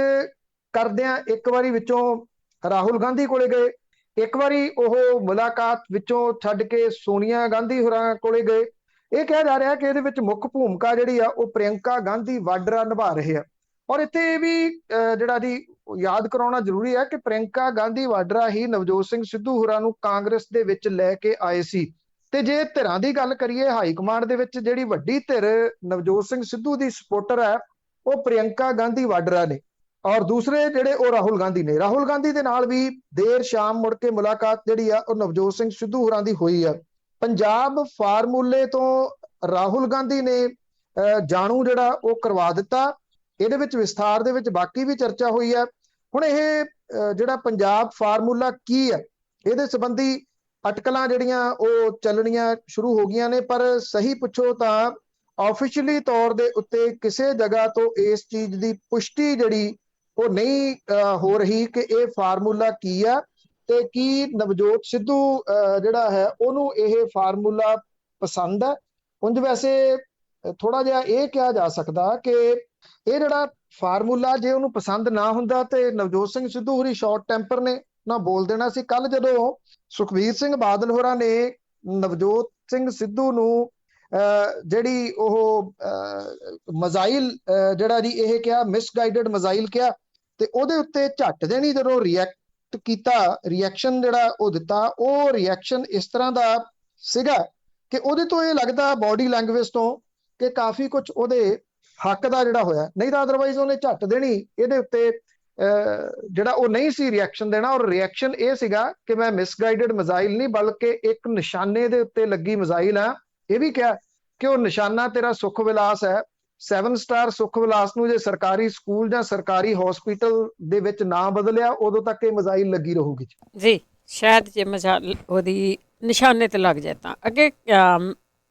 ਕਰਦਿਆਂ ਇੱਕ ਵਾਰੀ ਵਿੱਚੋਂ ਰਾਹੁਲ ਗਾਂਧੀ ਕੋਲੇ ਗਏ, ਇੱਕ ਵਾਰੀ ਉਹ ਮੁਲਾਕਾਤ ਵਿੱਚੋਂ ਛੱਡ ਕੇ ਸੋਨੀਆ ਗਾਂਧੀ ਹੋਰਾਂ ਕੋਲੇ ਗਏ। ਇਹ ਕਿਹਾ ਜਾ ਰਿਹਾ ਕਿ ਇਹਦੇ ਵਿੱਚ ਮੁੱਖ ਭੂਮਿਕਾ ਜਿਹੜੀ ਆ ਉਹ ਪ੍ਰਿਯੰਕਾ ਗਾਂਧੀ ਵਾਡਰਾ ਨਿਭਾ ਰਹੇ ਆ। ਔਰ ਇੱਥੇ ਇਹ ਵੀ ਜਿਹੜਾ ਜੀ ਯਾਦ ਕਰਾਉਣਾ ਜ਼ਰੂਰੀ ਹੈ ਕਿ ਪ੍ਰਿਯੰਕਾ ਗਾਂਧੀ ਵਾਡਰਾ ਹੀ ਨਵਜੋਤ ਸਿੰਘ ਸਿੱਧੂ ਹੋਰਾਂ ਨੂੰ ਕਾਂਗਰਸ ਦੇ ਵਿੱਚ ਲੈ ਕੇ ਆਏ ਸੀ। ਤੇ ਜੇ ਧਿਰਾਂ ਦੀ ਗੱਲ ਕਰੀਏ, ਹਾਈ ਕਮਾਂਡ ਦੇ ਵਿੱਚ ਜਿਹੜੀ ਵੱਡੀ ਧਿਰ ਨਵਜੋਤ ਸਿੰਘ ਸਿੱਧੂ ਦੀ ਸਪੋਰਟਰ ਹੈ ਉਹ ਪ੍ਰਿਯੰਕਾ ਗਾਂਧੀ ਵਾਡਰਾ ਨੇ, ਔਰ ਦੂਸਰੇ ਜਿਹੜੇ ਉਹ ਰਾਹੁਲ ਗਾਂਧੀ ਨੇ। ਰਾਹੁਲ ਗਾਂਧੀ ਦੇ ਨਾਲ ਵੀ ਦੇਰ ਸ਼ਾਮ ਮੁੜ ਕੇ ਮੁਲਾਕਾਤ ਜਿਹੜੀ ਆ ਉਹ ਨਵਜੋਤ ਸਿੰਘ ਸਿੱਧੂ ਹੋਰਾਂ ਦੀ ਹੋਈ ਆ। ਪੰਜਾਬ ਫਾਰਮੂਲੇ ਤੋਂ ਰਾਹੁਲ ਗਾਂਧੀ ਨੇ ਜਾਣੂ ਜਿਹੜਾ ਉਹ ਕਰਵਾ ਦਿੱਤਾ। ਇਹਦੇ ਵਿੱਚ ਵਿਸਥਾਰ ਦੇ ਵਿੱਚ ਬਾਕੀ ਵੀ ਚਰਚਾ ਹੋਈ ਹੈ। ਹੁਣ ਇਹ ਜਿਹੜਾ ਪੰਜਾਬ ਫਾਰਮੂਲਾ ਕੀ ਹੈ, ਇਹਦੇ ਸੰਬੰਧੀ ਅਟਕਲਾਂ ਜਿਹੜੀਆਂ ਉਹ ਚੱਲਣੀਆਂ ਸ਼ੁਰੂ ਹੋ ਗਈਆਂ ਨੇ, ਪਰ ਸਹੀ ਪੁੱਛੋ ਤਾਂ ਆਫੀਸ਼ੀਅਲੀ ਤੌਰ ਦੇ ਉੱਤੇ ਕਿਸੇ ਜਗ੍ਹਾ ਤੋਂ ਇਸ ਚੀਜ਼ ਦੀ ਪੁਸ਼ਟੀ ਜਿਹੜੀ ਉਹ ਨਹੀਂ ਹੋ ਰਹੀ ਕਿ ਇਹ ਫਾਰਮੂਲਾ ਕੀ ਆ ਤੇ ਕੀ ਨਵਜੋਤ ਸਿੱਧੂ ਜਿਹੜਾ ਹੈ ਉਹਨੂੰ ਇਹ ਫਾਰਮੂਲਾ ਪਸੰਦ ਹੈ। ਉਂਝ ਵੈਸੇ ਥੋੜਾ ਜਿਹਾ ਇਹ ਕਿਹਾ ਜਾ ਸਕਦਾ ਕਿ ਇਹ ਜਿਹੜਾ ਫਾਰਮੂਲਾ ਜੇ ਉਹਨੂੰ ਪਸੰਦ ਨਾ ਹੁੰਦਾ ਤੇ ਨਵਜੋਤ ਸਿੰਘ ਸਿੱਧੂ ਹੋਰੀ ਸ਼ਾਰਟ ਟੈਂਪਰ ਨੇ ਨਾ ਬੋਲ ਦੇਣਾ ਸੀ। ਕੱਲ ਜਦੋਂ ਸੁਖਬੀਰ ਸਿੰਘ ਬਾਦਲ ਹੋਰਾਂ ਨੇ ਨਵਜੋਤ ਸਿੰਘ ਸਿੱਧੂ ਨੂੰ ਜਿਹੜੀ ਉਹ ਮਜ਼ਾਈਲ ਜਿਹੜਾ ਜੀ ਇਹ ਕਿਹਾ, ਮਿਸਗਾਈਡਡ ਮਜ਼ਾਈਲ ਕਿਹਾ, ਤੇ ਉਹਦੇ ਉੱਤੇ ਝੱਟ ਦੇਣੀ ਜਦੋਂ ਰਿਐਕਟ ਕੀਤਾ, ਰਿਐਕਸ਼ਨ ਜਿਹੜਾ ਉਹ ਦਿੱਤਾ, ਉਹ ਰਿਐਕਸ਼ਨ ਇਸ ਤਰ੍ਹਾਂ ਦਾ ਸੀਗਾ ਕਿ ਉਹਦੇ ਤੋਂ ਇਹ ਲੱਗਦਾ ਬਾਡੀ ਲੈਂਗੁਏਜ ਤੋਂ ਕਿ ਕਾਫੀ ਕੁਝ ਉਹਦੇ ਹੱਕ ਦਾ ਜਿਹੜਾ ਹੋਇਆ। ਨਹੀਂ ਤਾਂ ਅਦਰਵਾਈਜ਼ ਉਹਨੇ ਝੱਟ ਦੇਣੀ ਇਹਦੇ ਉੱਤੇ ਜਿਹੜਾ ਉਹ ਨਹੀਂ ਸੀ ਰਿਐਕਸ਼ਨ ਦੇਣਾ। ਔਰ ਰਿਐਕਸ਼ਨ ਇਹ ਸੀਗਾ ਕਿ ਮੈਂ ਮਿਸਗਾਈਡਡ ਮਜ਼ਾਈਲ ਨਹੀਂ ਬਲਕਿ ਇੱਕ ਨਿਸ਼ਾਨੇ ਦੇ ਉੱਤੇ ਲੱਗੀ ਮਜ਼ਾਈਲ ਆ। ਇਹ ਵੀ ਕਿਹਾ ਕਿ ਉਹ ਨਿਸ਼ਾਨਾ ਤੇਰਾ ਸੁਖ ਵਿਲਾਸ ਹੈ। 7 ਸਟਾਰ ਸੁਖ ਵਿਲਾਸ ਨੂੰ ਜੇ ਸਰਕਾਰੀ ਸਕੂਲ ਜਾਂ ਸਰਕਾਰੀ ਹਸਪੀਟਲ ਦੇ ਵਿੱਚ ਨਾ ਬਦਲਿਆ ਉਦੋਂ ਤੱਕ ਇਹ ਮਜ਼ਾਈਲ ਲੱਗੀ ਰਹੂਗੀ ਜੀ। ਸ਼ਾਇਦ ਜੇ ਮਜ਼ਾਈਲ ਉਹਦੀ ਨਿਸ਼ਾਨੇ ਤੇ ਲੱਗ ਜਾਏ ਤਾਂ ਅੱਗੇ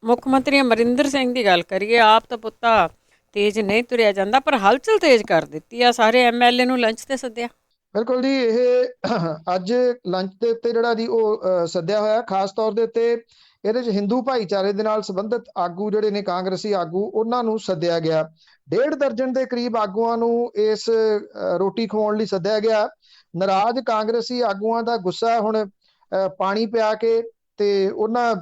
ਮੁੱਖ ਮੰਤਰੀ ਅਮਰਿੰਦਰ ਸਿੰਘ ਦੀ ਗੱਲ ਕਰੀਏ, ਆਪ ਤਾਂ ਪੁੱਤਾ ਤੇਜ਼ ਨਹੀਂ ਤੁਰਿਆ ਜਾਂਦਾ ਪਰ ਹਲਚਲ ਤੇਜ਼ ਕਰ ਦਿੱਤੀ ਆ, ਸਾਰੇ ਐਮਐਲਏ ਨੂੰ ਲੰਚ ਤੇ ਸੱਦਿਆ। ਬਿਲਕੁਲ ਜੀ, ਇਹ ਅੱਜ ਲੰਚ ਦੇ ਉੱਤੇ ਜਿਹੜਾ ਜੀ ਉਹ ਸੱਦਿਆ ਹੋਇਆ, ਖਾਸ ਤੌਰ ਦੇ ਉੱਤੇ ਇਹਦੇ 'ਚ ਹਿੰਦੂ ਭਾਈਚਾਰੇ ਦੇ ਨਾਲ ਸੰਬੰਧਿਤ ਆਗੂ ਜਿਹੜੇ ਨੇ, ਕਾਂਗਰਸੀ ਆਗੂ, ਉਹਨਾਂ ਨੂੰ ਸੱਦਿਆ ਗਿਆ। 1.5 ਦਰਜਨ ਦੇ ਕਰੀਬ ਆਗੂਆਂ ਨੂੰ ਇਸ ਰੋਟੀ ਖਵਾਉਣ ਲਈ ਸੱਦਿਆ ਗਿਆ। ਨਾਰਾਜ਼ ਕਾਂਗਰਸੀ ਆਗੂਆਂ ਦਾ ਗੁੱਸਾ ਹੁਣ ਪਾਣੀ ਪਿਆ ਕੇ ਤੇ ਉਹਨਾਂ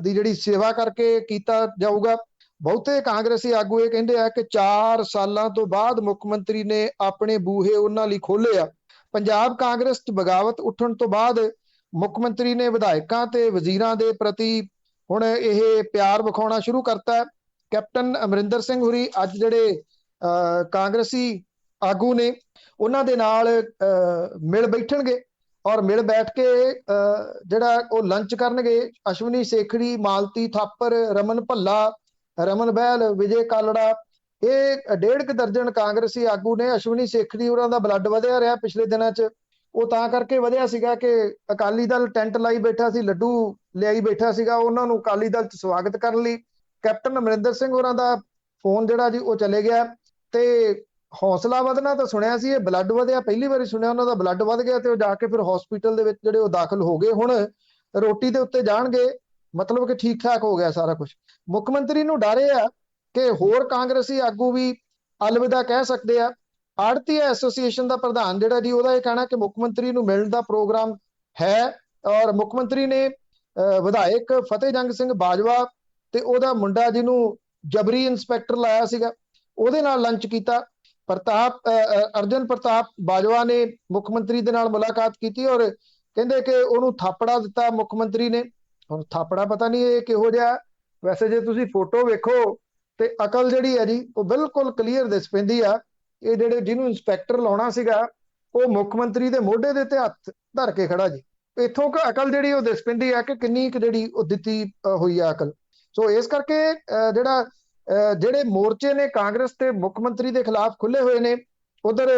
ਦੀ ਜਿਹੜੀ ਸੇਵਾ ਕਰਕੇ ਕੀਤਾ ਜਾਊਗਾ। ਬਹੁਤੇ ਕਾਂਗਰਸੀ ਆਗੂ ਇਹ ਕਹਿੰਦੇ ਆ ਕਿ 4 ਸਾਲਾਂ ਤੋਂ ਬਾਅਦ ਮੁੱਖ ਮੰਤਰੀ ਨੇ ਆਪਣੇ ਬੂਹੇ ਉਹਨਾਂ ਲਈ ਖੋਲ੍ਹੇ ਆ। ਪੰਜਾਬ ਕਾਂਗਰਸ 'ਚ ਬਗਾਵਤ ਉੱਠਣ ਤੋਂ ਬਾਅਦ ਮੁੱਖ ਮੰਤਰੀ ਨੇ ਵਿਧਾਇਕਾਂ ਤੇ ਵਜ਼ੀਰਾਂ ਦੇ ਪ੍ਰਤੀ ਹੁਣ ਇਹ ਪਿਆਰ ਵਿਖਾਉਣਾ ਸ਼ੁਰੂ ਕਰਤਾ। ਕੈਪਟਨ ਅਮਰਿੰਦਰ ਸਿੰਘ ਹੋਰੀ ਅੱਜ ਜਿਹੜੇ ਕਾਂਗਰਸੀ ਆਗੂ ਨੇ ਉਹਨਾਂ ਦੇ ਨਾਲ ਮਿਲ ਬੈਠਣਗੇ ਔਰ ਮਿਲ ਬੈਠ ਕੇ ਜਿਹੜਾ ਉਹ ਲੰਚ ਕਰਨਗੇ। ਅਸ਼ਵਨੀ ਸੇਖੜੀ, ਮਾਲਤੀ ਥਾਪਰ, ਰਮਨ ਭੱਲਾ, ਰਮਨ ਬਹਿਲ, ਵਿਜੇ ਕਾਲੜਾ, ਇਹ 1.5 ਦਰਜਨ ਕਾਂਗਰਸੀ ਆਗੂ ਨੇ। ਅਸ਼ਵਨੀ ਸੇਖੜੀ ਉਹਨਾਂ ਦਾ ਬਲੱਡ ਵਧਿਆ ਰਿਹਾ ਪਿਛਲੇ ਦਿਨਾਂ 'ਚ। ਉਹ ਤਾਂ ਕਰਕੇ ਵਧਿਆ ਸੀਗਾ ਕਿ ਅਕਾਲੀ ਦਲ ਟੈਂਟ ਲਾਈ ਬੈਠਾ ਸੀ, ਲੱਡੂ ਲਿਆਈ ਬੈਠਾ ਸੀਗਾ ਉਹਨਾਂ ਨੂੰ ਅਕਾਲੀ ਦਲ 'ਚ ਸਵਾਗਤ ਕਰਨ ਲਈ। ਕੈਪਟਨ ਅਮਰਿੰਦਰ ਸਿੰਘ ਹੋਰਾਂ ਦਾ ਫੋਨ ਜਿਹੜਾ ਜੀ ਉਹ ਚਲੇ ਗਿਆ ਤੇ ਹੌਸਲਾ ਵਧਣਾ ਤਾਂ ਸੁਣਿਆ ਸੀ, ਇਹ ਬਲੱਡ ਵਧਿਆ ਪਹਿਲੀ ਵਾਰੀ ਸੁਣਿਆ। ਉਹਨਾਂ ਦਾ ਬਲੱਡ ਵੱਧ ਗਿਆ ਤੇ ਉਹ ਜਾ ਕੇ ਫਿਰ ਹਸਪੀਟਲ ਦੇ ਵਿੱਚ ਜਿਹੜੇ ਉਹ ਦਾਖਲ ਹੋ ਗਏ। ਹੁਣ ਰੋਟੀ ਦੇ ਉੱਤੇ ਜਾਣਗੇ, ਮਤਲਬ ਕਿ ਠੀਕ ਠਾਕ ਹੋ ਗਿਆ ਸਾਰਾ ਕੁਝ। ਮੁੱਖ ਮੰਤਰੀ ਨੂੰ ਡਰ ਇਹ ਆ ਕਿ ਹੋਰ ਕਾਂਗਰਸੀ ਆਗੂ ਵੀ ਅਲਵਿਦਾ ਕਹਿ ਸਕਦੇ ਆ। ਆੜਤੀਆ ਐਸੋਸੀਏਸ਼ਨ ਦਾ ਪ੍ਰਧਾਨ ਜਿਹੜਾ ਜੀ ਉਹਦਾ ਇਹ ਕਹਿਣਾ ਕਿ ਮੁੱਖ ਮੰਤਰੀ ਨੂੰ ਮਿਲਣ ਦਾ ਪ੍ਰੋਗਰਾਮ ਹੈ ਔਰ ਮੁੱਖ ਮੰਤਰੀ ਨੇ ਵਿਧਾਇਕ ਫਤਿਹ ਜੰਗ ਸਿੰਘ ਬਾਜਵਾ ਤੇ ਉਹਦਾ ਮੁੰਡਾ ਜਿਹਨੂੰ ਜਬਰੀ ਇੰਸਪੈਕਟਰ ਲਾਇਆ ਸੀਗਾ ਉਹਦੇ ਨਾਲ ਲੰਚ ਕੀਤਾ। ਅਰਜਨ ਪ੍ਰਤਾਪ ਬਾਜਵਾ ਨੇ ਮੁੱਖ ਮੰਤਰੀ ਦੇ ਨਾਲ ਮੁਲਾਕਾਤ ਕੀਤੀ ਔਰ ਕਹਿੰਦੇ ਕਿ ਉਹਨੂੰ ਥਾਪੜਾ ਦਿੱਤਾ ਮੁੱਖ ਮੰਤਰੀ ਨੇ। ਹੁਣ ਥਾਪੜਾ ਪਤਾ ਨਹੀਂ ਇਹ ਕਿਹੋ ਜਿਹਾ, ਵੈਸੇ ਜੇ ਤੁਸੀਂ ਫੋਟੋ ਵੇਖੋ ਤੇ ਅਕਲ ਜਿਹੜੀ ਹੈ ਜੀ ਉਹ ਬਿਲਕੁਲ ਕਲੀਅਰ ਦਿਸ ਪੈਂਦੀ ਆ। ਇਹ ਜਿਹੜੇ ਜਿਹਨੂੰ ਇੰਸਪੈਕਟਰ ਲਾਉਣਾ ਸੀਗਾ ਉਹ ਮੁੱਖ ਮੰਤਰੀ ਦੇ ਮੋਢੇ ਦੇ ਉੱਤੇ ਹੱਥ ਧਰ ਕੇ ਖੜਾ ਜੀ। ਇੱਥੋਂ ਅਕਲ ਜਿਹੜੀ ਉਹ ਦਿਸ ਪੈਂਦੀ ਆ ਕਿ ਕਿੰਨੀ ਕੁ ਜਿਹੜੀ ਉਹ ਦਿੱਤੀ ਹੋਈ ਆ ਅਕਲ। ਸੋ ਇਸ ਕਰਕੇ ਜਿਹੜੇ ਮੋਰਚੇ ਨੇ ਕਾਂਗਰਸ ਤੇ ਮੁੱਖ ਮੰਤਰੀ ਦੇ ਖਿਲਾਫ ਖੁੱਲੇ ਹੋਏ ਨੇ, ਉਧਰ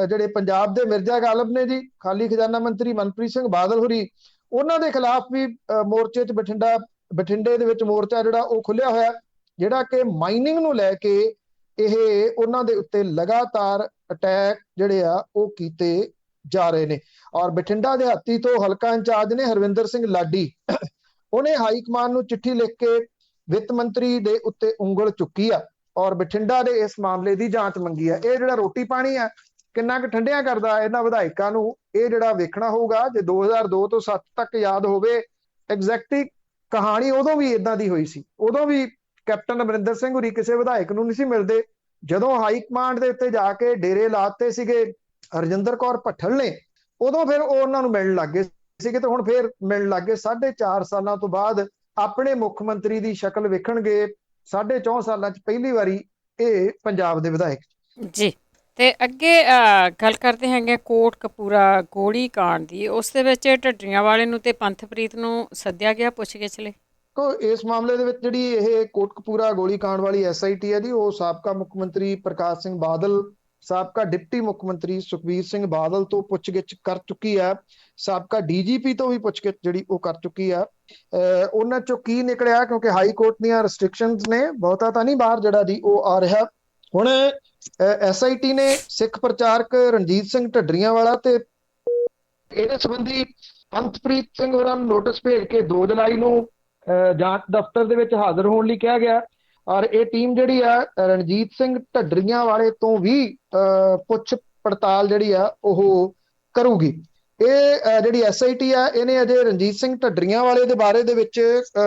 ਜਿਹੜੇ ਪੰਜਾਬ ਦੇ ਮਿਰਜ਼ਾ ਗਾਲਬ ਨੇ ਜੀ, ਖਾਲੀ ਖਜ਼ਾਨਾ ਮੰਤਰੀ ਮਨਪ੍ਰੀਤ ਸਿੰਘ ਬਾਦਲ ਹੋਰੀ, ਉਹਨਾਂ ਦੇ ਖਿਲਾਫ ਵੀ ਮੋਰਚੇ 'ਚ ਬਠਿੰਡੇ ਦੇ ਵਿੱਚ ਮੋਰਚਾ ਜਿਹੜਾ ਉਹ ਖੁੱਲਿਆ ਹੋਇਆ, ਜਿਹੜਾ ਕਿ ਮਾਈਨਿੰਗ ਨੂੰ ਲੈ ਕੇ ਇਹ ਉਹਨਾਂ ਦੇ ਉੱਤੇ ਲਗਾਤਾਰ ਅਟੈਕ ਜਿਹੜੇ ਆ ਉਹ ਕੀਤੇ ਜਾ ਰਹੇ ਨੇ। ਔਰ ਬਠਿੰਡਾ ਦਿਹਾਤੀ ਤੋਂ ਹਲਕਾ ਇੰਚਾਰਜ ਨੇ ਹਰਵਿੰਦਰ ਸਿੰਘ ਲਾਡੀ, ਉਹਨੇ ਹਾਈ ਕਮਾਨ ਨੂੰ ਚਿੱਠੀ ਲਿਖ ਕੇ ਵਿੱਤ ਮੰਤਰੀ ਦੇ ਉੱਤੇ ਉਂਗਲ ਚੁੱਕੀ ਆ ਔਰ ਬਠਿੰਡਾ ਦੇ ਇਸ ਮਾਮਲੇ ਦੀ ਜਾਂਚ ਮੰਗੀ ਆ। ਇਹ ਜਿਹੜਾ ਰੋਟੀ ਪਾਣੀ ਆ ਕਿੰਨਾ ਕੁ ਠੰਡਿਆਂ ਕਰਦਾ ਇਹਨਾਂ ਵਿਧਾਇਕਾਂ ਨੂੰ, ਇਹ ਜਿਹੜਾ ਵੇਖਣਾ ਹੋਊਗਾ। ਜੇ 2002 ਤੋਂ 7 ਤੱਕ ਯਾਦ ਹੋਵੇ, ਐਗਜ਼ੈਕਟਲੀ ਕਹਾਣੀ ਉਦੋਂ ਵੀ ਇਦਾਂ ਦੀ ਹੋਈ ਸੀ। ਉਦੋਂ ਵੀ ਕੈਪਟਨ ਅਮਰਿੰਦਰ ਸਿੰਘ ਹੋਰੀ ਕਿਸੇ ਵਿਧਾਇਕ ਨੂੰ ਨਹੀਂ ਸੀ ਮਿਲਦੇ। ਜਦੋਂ ਹਾਈ ਕਮਾਂਡ ਦੇ ਉੱਤੇ ਜਾ ਕੇ ਡੇਰੇ ਲਾਤੇ ਸੀਗੇ ਹਰਜਿੰਦਰ ਕੌਰ ਭੱਠਲ ਨੇ, ਉਦੋਂ ਫਿਰ ਉਹ ਉਹਨਾਂ ਨੂੰ ਮਿਲਣ ਲੱਗ ਗਏ ਸੀਗੇ, ਤੇ ਹੁਣ ਫਿਰ ਮਿਲਣ ਲੱਗ ਗਏ। 4.5 ਸਾਲਾਂ ਤੋਂ ਬਾਅਦ ਆਪਣੇ ਮੁੱਖ ਮੰਤਰੀ ਦੀ ਸ਼ਕਲ ਵੇਖਣਗੇ। 4.5 ਸਾਲਾਂ 'ਚ ਪਹਿਲੀ ਵਾਰੀ ਇਹ ਪੰਜਾਬ ਦੇ ਵਿਧਾਇਕ। ਜੀ, ਤੇ ਅੱਗੇ ਗੱਲ ਕਰਦੇ ਹੈਗੇ ਕੋਟਕਪੂਰਾ ਗੋਲੀ ਕਾਂਡ ਦੀ। ਉਸ ਦੇ ਵਿੱਚ ਢੱਡਰੀਆਂ ਵਾਲੇ ਨੂੰ ਤੇ ਪੰਥਪ੍ਰੀਤ ਨੂੰ ਸੱਦਿਆ ਗਿਆ ਪੁੱਛਗਿੱਛ ਲਈ। ਇਸ ਮਾਮਲੇ ਦੇ ਵਿੱਚ ਜਿਹੜੀ ਇਹ ਕੋਟਕਪੂਰਾ ਗੋਲੀ ਕਾਂਡ ਵਾਲੀ SIT ਹੈ ਜੀ, ਉਹ ਸਾਬਕਾ ਮੁੱਖ ਮੰਤਰੀ ਪ੍ਰਕਾਸ਼ ਸਿੰਘ ਬਾਦਲ, ਸਾਬਕਾ ਡਿਪਟੀ ਮੁੱਖ ਮੰਤਰੀ ਸੁਖਬੀਰ ਸਿੰਘ ਬਾਦਲ ਤੋਂ ਪੁੱਛਗਿੱਛ ਕਰ ਚੁੱਕੀ ਹੈ। ਸਾਬਕਾ DGP ਤੋਂ ਵੀ ਪੁੱਛਗਿੱਛ ਜਿਹੜੀ ਉਹ ਕਰ ਚੁੱਕੀ ਆ। ਉਹਨਾਂ ਚੋਂ ਕੀ ਨਿਕਲਿਆ, ਕਿਉਂਕਿ ਹਾਈ ਕੋਰਟ ਦੀਆਂ ਰਿਸਟ੍ਰਿਕਸ਼ਨਸ ਨੇ, ਬਹੁਤਾ ਤਾਂ ਨਹੀਂ ਬਾਹਰ ਜਿਹੜਾ ਜੀ ਉਹ ਆ ਰਿਹਾ। ਹੁਣ SIT ਨੇ ਸਿੱਖ ਪ੍ਰਚਾਰਕ ਰਣਜੀਤ ਸਿੰਘ ਢੱਡਰੀਆਂ ਵਾਲਾ ਤੇ ਇਹਦੇ ਸੰਬੰਧੀ ਪੰਥਪ੍ਰੀਤ ਸਿੰਘ ਹੋਰਾਂ ਨੂੰ ਨੋਟਿਸ ਭੇਜ ਕੇ 2 ਜੁਲਾਈ ਨੂੰ ਜਾਂਚ ਦਫ਼ਤਰ ਦੇ ਵਿੱਚ ਹਾਜ਼ਰ ਹੋਣ ਲਈ ਕਿਹਾ ਗਿਆ। ਔਰ ਇਹ ਟੀਮ ਜਿਹੜੀ ਆ ਰਣਜੀਤ ਸਿੰਘ ਢੱਡਰੀਆਂ ਵਾਲੇ ਤੋਂ ਵੀ ਪੁੱਛ ਪੜਤਾਲ ਜਿਹੜੀ ਆ ਉਹ ਕਰੂਗੀ। ਇਹ ਜਿਹੜੀ SIT ਆ, ਇਹਨੇ ਅਜੇ ਰਣਜੀਤ ਸਿੰਘ ਢੱਡਰੀਆਂ ਵਾਲੇ ਦੇ ਬਾਰੇ ਦੇ ਵਿੱਚ